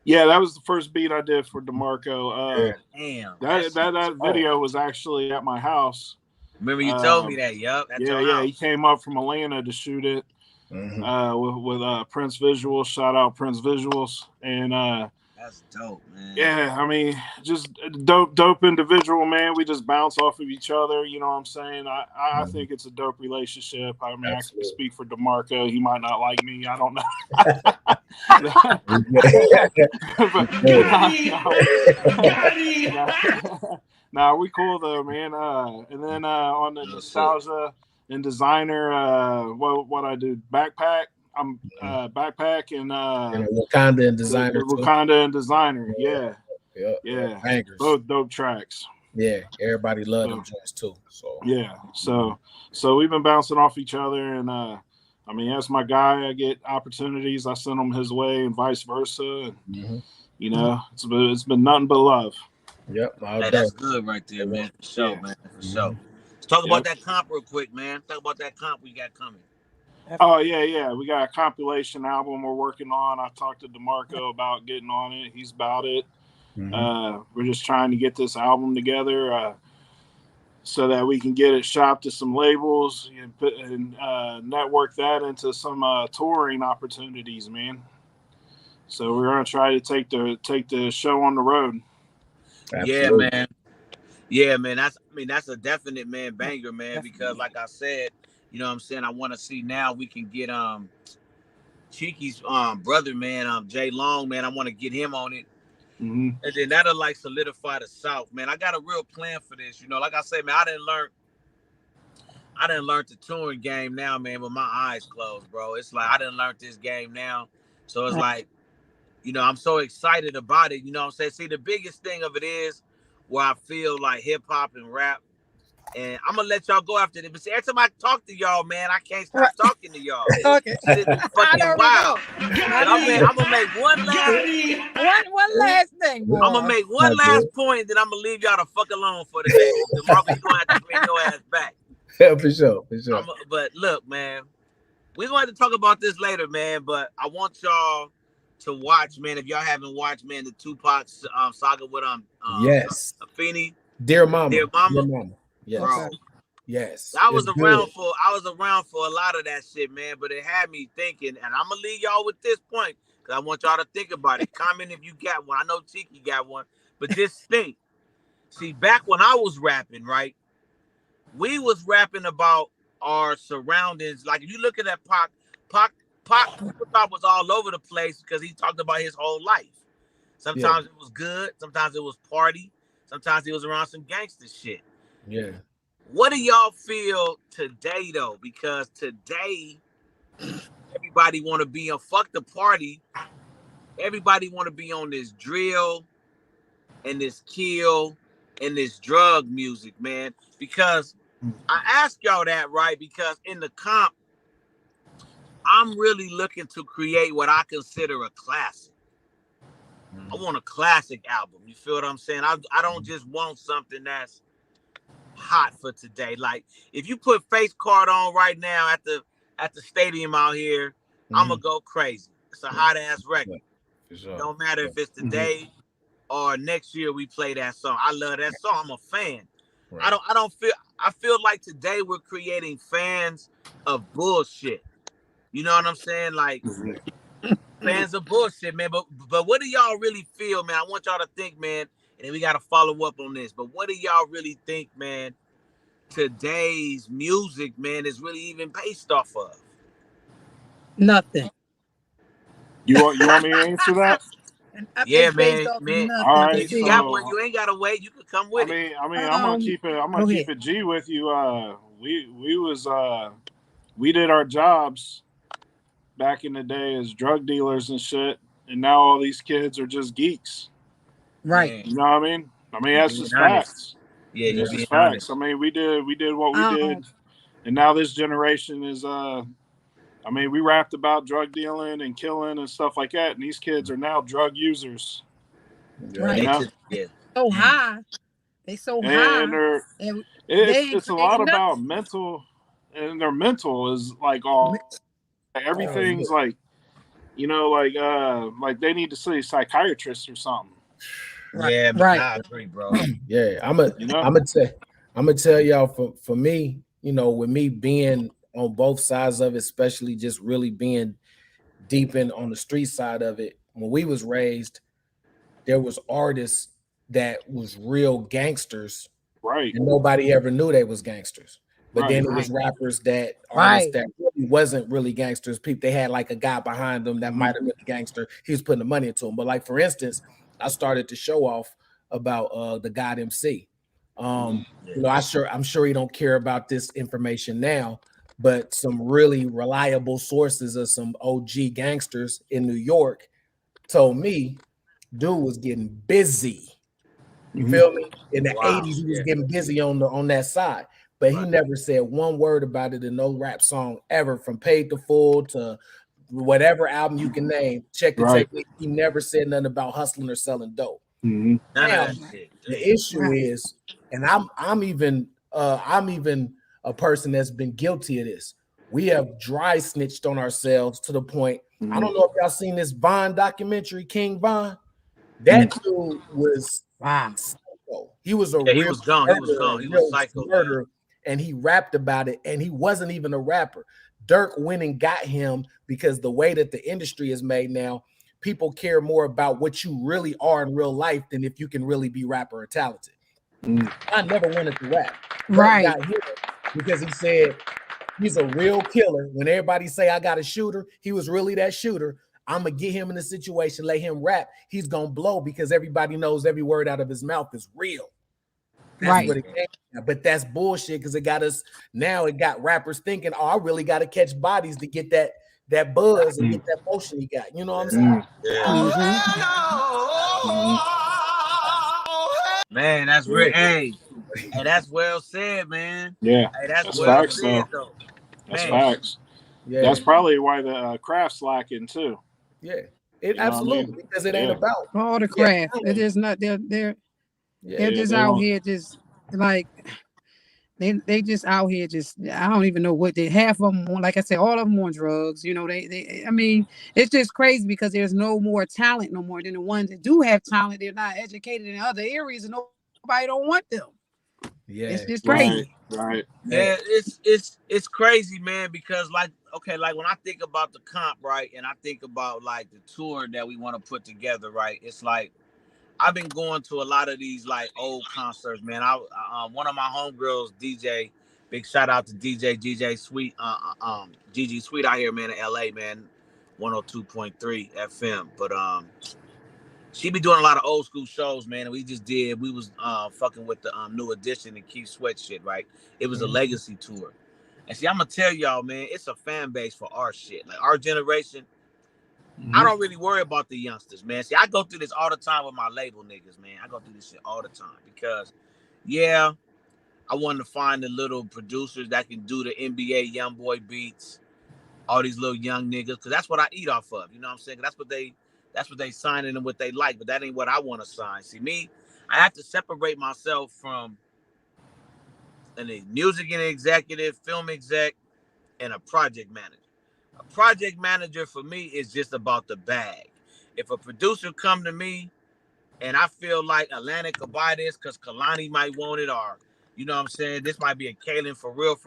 [SPEAKER 5] Yeah, that was the first beat I did for DeMarco.
[SPEAKER 4] Damn.
[SPEAKER 5] That video was actually at my house.
[SPEAKER 4] Remember you told me that, yup.
[SPEAKER 5] Yeah, he came up from Atlanta to shoot it with Prince Visuals. Shout out Prince Visuals. And
[SPEAKER 4] that's dope, man.
[SPEAKER 5] Yeah, I mean, just dope individual, man. We just bounce off of each other. You know what I'm saying? I think it's a dope relationship. I mean, I can speak for DeMarco. He might not like me. I don't know. Nah, we cool though, man. And then on the nostalgia and designer, what I do, backpack. I'm backpack and
[SPEAKER 3] Wakanda and designer.
[SPEAKER 5] Wakanda and designer, yeah.
[SPEAKER 3] Bangers.
[SPEAKER 5] Both dope tracks.
[SPEAKER 3] Yeah, everybody loved them joints too. So
[SPEAKER 5] yeah, so we've been bouncing off each other, and I mean, as my guy, I get opportunities, I send him his way, and vice versa. And, you know, it's been nothing but love.
[SPEAKER 3] Yep,
[SPEAKER 4] hey, that's good right there, man. For sure, man. For sure. Let's talk about that comp real quick, man. Talk about that comp we got coming.
[SPEAKER 5] Oh yeah. We got a compilation album we're working on. I talked to DeMarco about getting on it. He's about it. We're just trying to get this album together so that we can get it shopped to some labels and network that into some touring opportunities, man. So we're gonna try to take the show on the road.
[SPEAKER 3] Absolutely.
[SPEAKER 4] Yeah, man. That's a definite, man, banger, man. Because like I said. You know what I'm saying? I want to see now we can get Cheeky's brother, man, Jay Long, man. I want to get him on it. And then that'll like solidify the South, man. I got a real plan for this. You know, like I said, man, I didn't learn the touring game now, man, with my eyes closed, bro. It's like I didn't learn this game now. So it's like, you know, I'm so excited about it. You know what I'm saying? See, the biggest thing of it is where I feel like hip hop and rap. And I'm gonna let y'all go after this. But see, every time I talk to y'all, man, I can't stop talking to y'all.
[SPEAKER 2] Okay.
[SPEAKER 4] It's fucking wild. But I'm gonna make one last thing.
[SPEAKER 2] Boy.
[SPEAKER 4] I'm gonna make one last point, then I'm gonna leave y'all the fuck alone for the day. DeMarco, you gonna have to bring your ass back.
[SPEAKER 3] Yeah, for sure.
[SPEAKER 4] But look, man, we're gonna have to talk about this later, man. But I want y'all to watch, man. If y'all haven't watched, man, the Tupac saga with
[SPEAKER 3] yes,
[SPEAKER 4] Afeni.
[SPEAKER 3] Dear Mama.
[SPEAKER 4] Yes. Bro.
[SPEAKER 3] Yes.
[SPEAKER 4] I was around for a lot of that shit, man, but it had me thinking, and I'm gonna leave y'all with this point because I want y'all to think about it. Comment if you got one. I know Tiki got one, but just think. See, back when I was rapping, right? We was rapping about our surroundings. Like if you look at that Pac people thought was all over the place because he talked about his whole life. Sometimes it was good, sometimes it was party, sometimes he was around some gangster shit.
[SPEAKER 3] Yeah.
[SPEAKER 4] What do y'all feel today though? Because today everybody want to be on fuck the party. Everybody want to be on this drill and this kill and this drug music, man. Because I ask y'all that, right? Because in the comp, I'm really looking to create what I consider a classic. I want a classic album. You feel what I'm saying? I don't just want something that's hot for today. Like if you put Face Card on right now at the stadium out here, I'm gonna go crazy. It's a hot ass record. Sure. Don't matter if it's today or next year we play that song. I love that song. I'm a fan. Right. I feel like today we're creating fans of bullshit. You know what I'm saying? Like fans of bullshit, man. But what do y'all really feel, man? I want y'all to think, man. And we got to follow up on this. But what do y'all really think, man, today's music, man, is really even based off of?
[SPEAKER 2] Nothing.
[SPEAKER 5] You want me to answer that?
[SPEAKER 4] Yeah, man.
[SPEAKER 5] All right,
[SPEAKER 4] if you got one, you ain't gotta wait. You can come with it.
[SPEAKER 5] I'm gonna keep it. I'm gonna keep it G with you. We did our jobs back in the day as drug dealers and shit, and now all these kids are just geeks.
[SPEAKER 2] Right.
[SPEAKER 5] You know what I mean? That's just facts.
[SPEAKER 4] Yeah,
[SPEAKER 5] that's just facts. I mean, we did what we did, and now this generation is I mean, we rapped about drug dealing and killing and stuff like that, and these kids are now drug users.
[SPEAKER 2] Right.
[SPEAKER 5] You know?
[SPEAKER 2] So high. They so
[SPEAKER 5] And
[SPEAKER 2] high. And
[SPEAKER 5] it's a lot about mental, and their mental is like all everything's like, you know, like they need to see a psychiatrist or something.
[SPEAKER 4] Yeah, right. I agree, bro.
[SPEAKER 3] Yeah, I'm gonna tell y'all for me, you know, with me being on both sides of it, especially just really being deep in on the street side of it. When we was raised, there was artists that was real gangsters,
[SPEAKER 5] right?
[SPEAKER 3] And nobody ever knew they was gangsters. But then it was rappers that artists that really wasn't really gangsters. People, they had like a guy behind them that might have been a gangster. He was putting the money into them. But like for instance, I started to show off about the God MC. You know, I'm sure he don't care about this information now, but some really reliable sources of some OG gangsters in New York told me dude was getting busy. You feel me? In the 80s, he was getting busy on that side. But he never said one word about it in no rap song ever, from Paid to Full to whatever album you can name. Check the technique. He never said nothing about hustling or selling dope.
[SPEAKER 4] None
[SPEAKER 3] now,
[SPEAKER 4] of that shit.
[SPEAKER 3] The issue is, and I'm even a person that's been guilty of this. We have dry snitched on ourselves to the point. I don't know if y'all seen this Von documentary, King Von. That dude was psycho. He was a real
[SPEAKER 4] he was gone. He was gone. He was psycho
[SPEAKER 3] murderer, and he rapped about it, and he wasn't even a rapper. Dirk went and got him because the way that the industry is made now, people care more about what you really are in real life than if you can really be rapper or talented. I never wanted to rap.
[SPEAKER 2] Right.
[SPEAKER 3] Got hit because he said he's a real killer. When everybody say I got a shooter, he was really that shooter. I'm going to get him in a situation, let him rap. He's going to blow because everybody knows every word out of his mouth is real. That's what it came from. But that's bullshit because it got us, now it got rappers thinking, oh, I really got to catch bodies to get that buzz and get that motion he got. You know what I'm saying?
[SPEAKER 4] Man, that's real. Hey, that's well said, man.
[SPEAKER 5] Yeah,
[SPEAKER 4] hey, that's well
[SPEAKER 5] facts,
[SPEAKER 4] said, though.
[SPEAKER 5] That's facts. Yeah. That's probably why the craft's lacking too.
[SPEAKER 3] Yeah, it absolutely because it ain't about
[SPEAKER 2] all the craft. It is not. They're just out here just like they just out here just. I don't even know what they. Half of them, like I said, all of them on drugs. You know, they. I mean, it's just crazy because there's no more talent no more than the ones that do have talent. They're not educated in other areas, and nobody don't want them.
[SPEAKER 3] Yeah,
[SPEAKER 2] it's just crazy.
[SPEAKER 5] Right.
[SPEAKER 4] Yeah, it's crazy, man, because like when I think about the comp, right, and I think about like the tour that we want to put together, right, it's like I've been going to a lot of these like old concerts, man. One of my homegirls, DJ, big shout out to DJ Sweet, GG Sweet out here, man, in LA, man, 102.3 FM, but she be doing a lot of old school shows, man. And we was fucking with the New Edition and Keith Sweat shit, right? It was a legacy tour. And see, I'm gonna tell y'all, man, it's a fan base for our shit. Like our generation, I don't really worry about the youngsters, man. See, I go through this all the time with my label niggas, man. I go through this shit all the time because, I wanted to find the little producers that can do the NBA YoungBoy beats, all these little young niggas, because that's what I eat off of. You know what I'm saying? That's what they signing and what they like, but that ain't what I want to sign. See, me, I have to separate myself from a music and executive, film exec, and a project manager. A project manager for me is just about the bag. If a producer come to me and I feel like Atlantic could buy this because Kalani might want it, or you know what I'm saying, this might be a Kalen for real.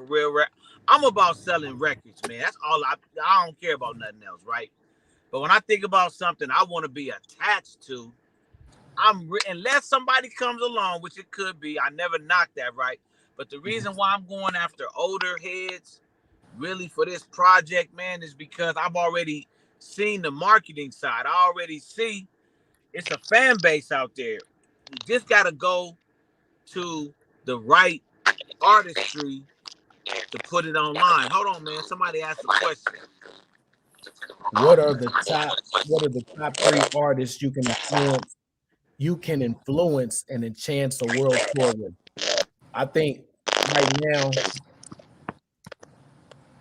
[SPEAKER 4] I'm about selling records, man. That's all I don't care about nothing else, right? But when I think about something I want to be attached to, unless somebody comes along, which it could be, I never knock that, right? But the reason why I'm going after older heads, really for this project, man, is because I've already seen the marketing side. I already see it's a fan base out there. You just got to go to the right artistry to put it online. Hold on, man. Somebody asked a question.
[SPEAKER 3] What are the top 3 artists you can influence and enchant a world tour with? I think right now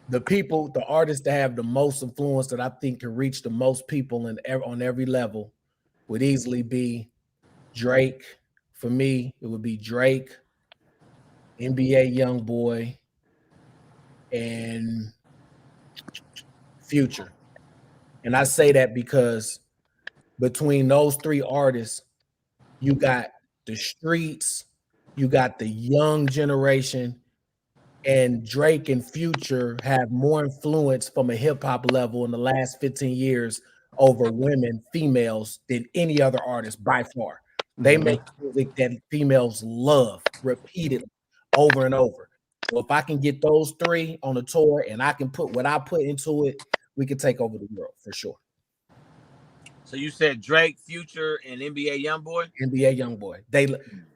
[SPEAKER 3] the artists that have the most influence that I think can reach the most people on every level would easily be Drake. For me, it would be Drake, NBA YoungBoy, and Future. And I say that because between those three artists, you got the streets, you got the young generation, and Drake and Future have more influence from a hip hop level in the last 15 years over women, females, than any other artist by far. They make music that females love repeatedly over and over. So if I can get those three on a tour and I can put what I put into it, we can take over the world for sure.
[SPEAKER 4] So you said Drake, Future, and NBA YoungBoy?
[SPEAKER 3] NBA YoungBoy. They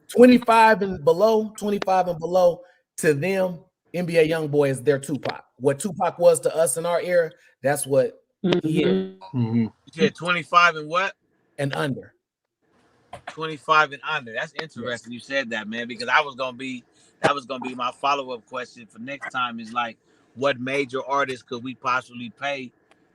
[SPEAKER 3] 25 and below, to them, NBA YoungBoy is their Tupac. What Tupac was to us in our era, that's what he is.
[SPEAKER 4] You said 25 and what?
[SPEAKER 3] And under.
[SPEAKER 4] 25 and under. That's interesting. You said that, man, because that was gonna be my follow-up question for next time. Is like, what major artists could we possibly pay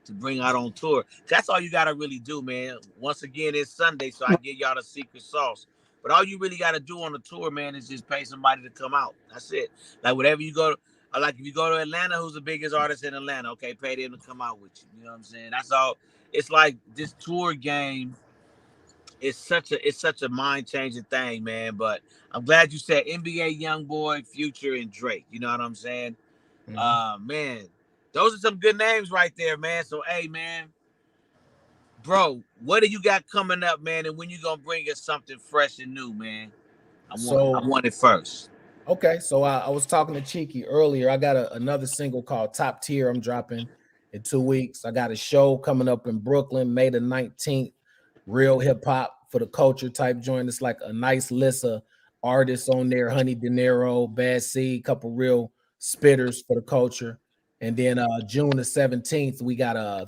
[SPEAKER 4] to bring out on tour? That's all you gotta really do, man. Once again, it's Sunday, so I give y'all the secret sauce. But all you really gotta do on the tour, man, is just pay somebody to come out. That's it. Like whatever you go to, like if you go to Atlanta, who's the biggest artist in Atlanta? Okay, pay them to come out with you. You know what I'm saying? That's all. It's like this tour game. It's such a mind-changing thing, man. But I'm glad you said NBA YoungBoy, Future, and Drake. You know what I'm saying? Man, those are some good names right there, man. So, hey, man, bro, what do you got coming up, man? And when you gonna bring us something fresh and new, man? I want it first.
[SPEAKER 3] Okay, so I was talking to Cheeky earlier. I got another single called Top Tier. I'm dropping in 2 weeks. I got a show coming up in Brooklyn, May the 19th. Real hip hop for the culture type joint. It's like a nice list of artists on there: Honey De Niro, Bad Seed, couple real spitters for the culture. And then June the 17th, we got a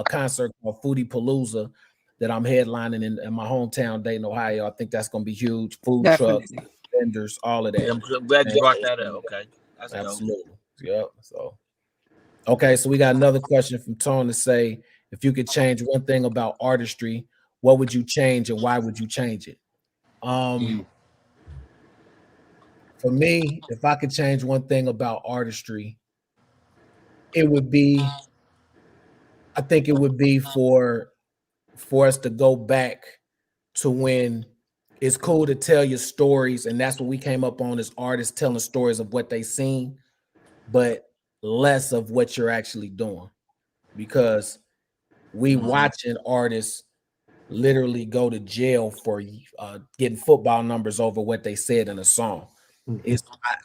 [SPEAKER 3] concert called Foodie Palooza that I'm headlining in my hometown, Dayton, Ohio. I think that's gonna be huge. Food trucks, vendors, all of that.
[SPEAKER 4] Yeah, I'm glad you brought that up. Okay, that's
[SPEAKER 3] absolutely. Yep. So, okay, so we got another question from Tone to say, if you could change one thing about artistry, what would you change and why would you change it? For me, if I could change one thing about artistry, it would be, I think it would be for us to go back to when it's cool to tell your stories, and that's what we came up on as artists, telling stories of what they seen, but less of what you're actually doing, because we watching artists literally go to jail for getting football numbers over what they said in a song.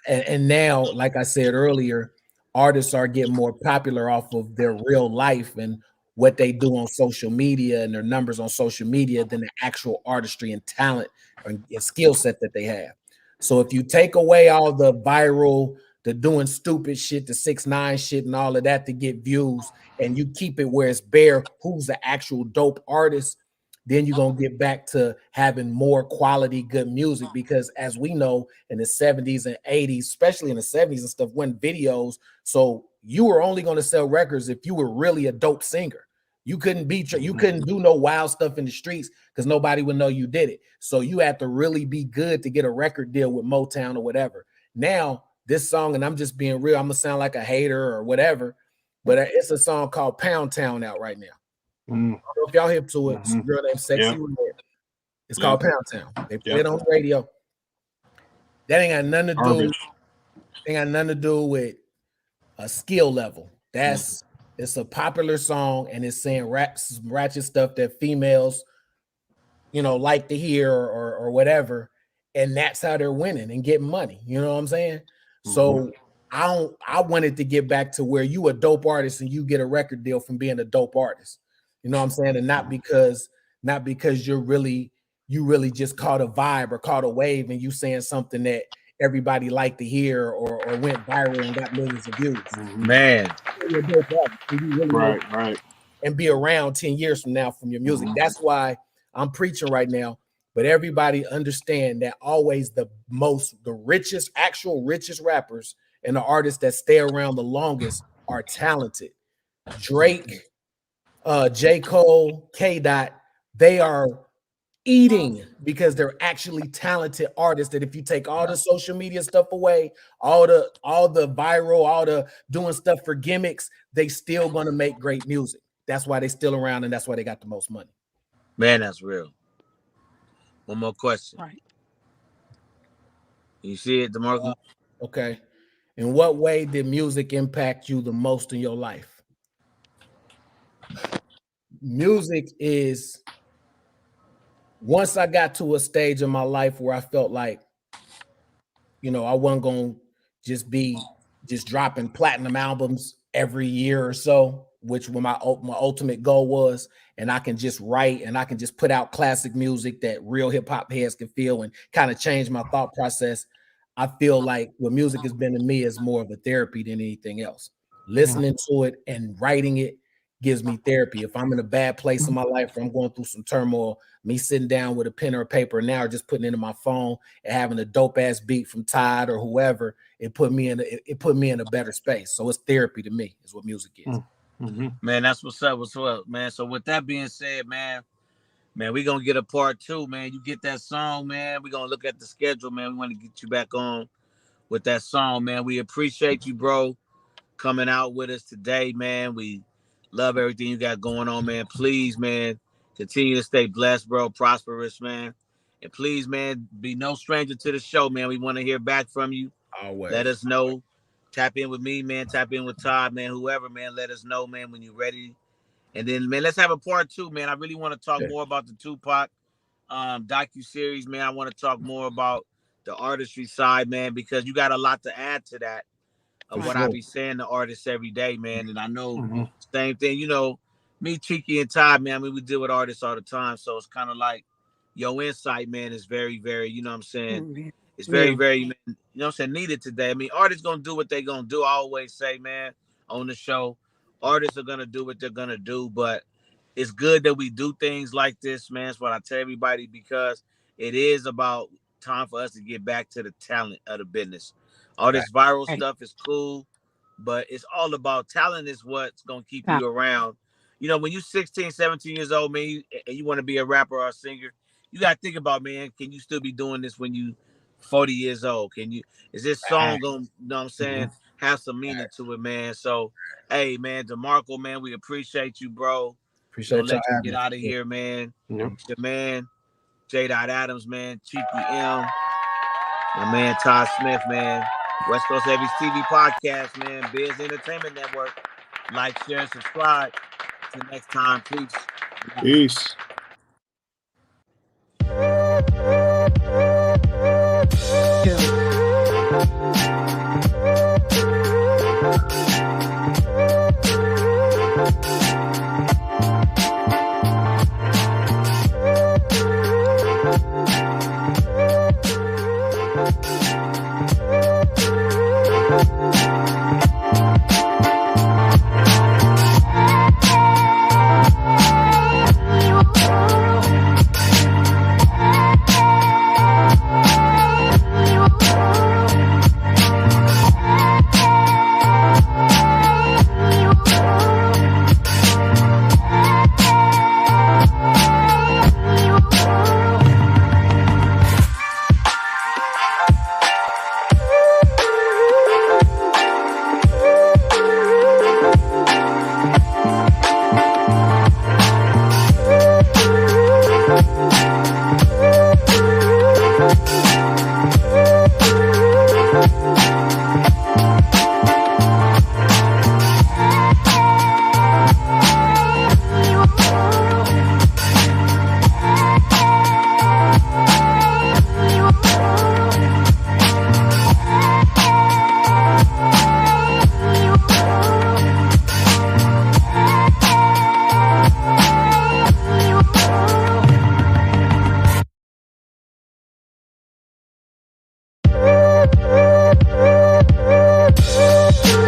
[SPEAKER 3] And now, like I said earlier, artists are getting more popular off of their real life and what they do on social media and their numbers on social media than the actual artistry and talent and skill set that they have. So if you take away all the viral, the doing stupid shit, the 6ix9ine shit and all of that to get views, and you keep it where it's bare, who's the actual dope artist, then you're going to get back to having more quality, good music. Because as we know, in the 70s and 80s, especially in the 70s and stuff, when videos, so you were only going to sell records if you were really a dope singer. You couldn't do no wild stuff in the streets because nobody would know you did it. So you had to really be good to get a record deal with Motown or whatever. Now, this song, and I'm just being real, I'm going to sound like a hater or whatever, but it's a song called Pound Town out right now. I don't know if y'all hip to it. It's a girl named Sexy Red. It's called Pound Town. They play it on the radio. That ain't got nothing to do. Ain't got nothing to do with a skill level. It's a popular song, and it's saying ratchet stuff that females, like to hear or whatever, and that's how they're winning and getting money. You know what I'm saying? So I wanted to get back to where you a dope artist and you get a record deal from being a dope artist. You know what I'm saying? And not because you really just caught a vibe or caught a wave and you saying something that everybody liked to hear or went viral and got millions of views.
[SPEAKER 4] Man.
[SPEAKER 5] Right.
[SPEAKER 3] And be around 10 years from now from your music. That's why I'm preaching right now. But everybody understand that always the richest rappers and the artists that stay around the longest are talented. Drake, J. Cole, K. Dot, they are eating because they're actually talented artists that if you take all the social media stuff away, all the viral, all the doing stuff for gimmicks, they still gonna make great music. That's why they still around and that's why they got the most money.
[SPEAKER 4] Man, that's real. One more question.
[SPEAKER 2] Right.
[SPEAKER 4] You see it, DeMarco?
[SPEAKER 3] Okay. In what way did music impact you the most in your life? Music is, once I got to a stage in my life where I felt like, you know, I wasn't going to just dropping platinum albums every year or so, which my ultimate goal was, and I can just write and I can just put out classic music that real hip hop heads can feel and kind of change my thought process. I feel like what music has been to me is more of a therapy than anything else. Listening to it and writing it gives me therapy. If I'm in a bad place in my life or I'm going through some turmoil, me sitting down with a pen or a paper now or just putting it in my phone and having a dope ass beat from Tide or whoever, it put me in a better space. So it's therapy to me, is what music is.
[SPEAKER 5] Mm-hmm.
[SPEAKER 4] Man, that's what's up. What's up, man? So with that being said, man, we gonna get a part 2, man. You get that song, man. We gonna look at the schedule, man. We want to get you back on with that song, man. We appreciate you, bro, coming out with us today, man. We love everything you got going on, man. Please, man, continue to stay blessed, bro, prosperous, man. And please, man, be no stranger to the show, man. We want to hear back from you.
[SPEAKER 3] Always.
[SPEAKER 4] Let us know. Tap in with me, man. Tap in with Todd, man. Whoever, man. Let us know, man, when you're ready. And then, man, let's have a part 2, man. I really want to talk more about the Tupac docu-series, man. I want to talk more about the artistry side, man, because you got a lot to add to that of what I be saying to artists every day, man. And I know same thing, you know, me, Cheeky, and Todd, man, I mean, we deal with artists all the time. So it's kind of like your insight, man, is very, very, you know what I'm saying? It's very, very, you know what I'm saying, needed today. I mean, artists going to do what they're going to do. I always say, man, on the show, artists are going to do what they're going to do. But it's good that we do things like this, man. That's what I tell everybody, because it is about time for us to get back to the talent of the business. All this viral stuff is cool, but it's all about talent is what's going to keep you around. You know, when you're 16, 17 years old, man, and you want to be a rapper or a singer, you got to think about, man, can you still be doing this when you 40 years old? Is this song going to, you know what I'm saying, have some meaning to it, man? So, hey, man, DeMarco, man, we appreciate you, bro.
[SPEAKER 3] Appreciate
[SPEAKER 4] let you get out of here, man. It's your man, J. Adams, man, Cheeky M, my man, Todd Smith, man. West Coast Heavies TV podcast, man. Biz Entertainment Network. Like, share, and subscribe. Till next time, peace.
[SPEAKER 5] Peace.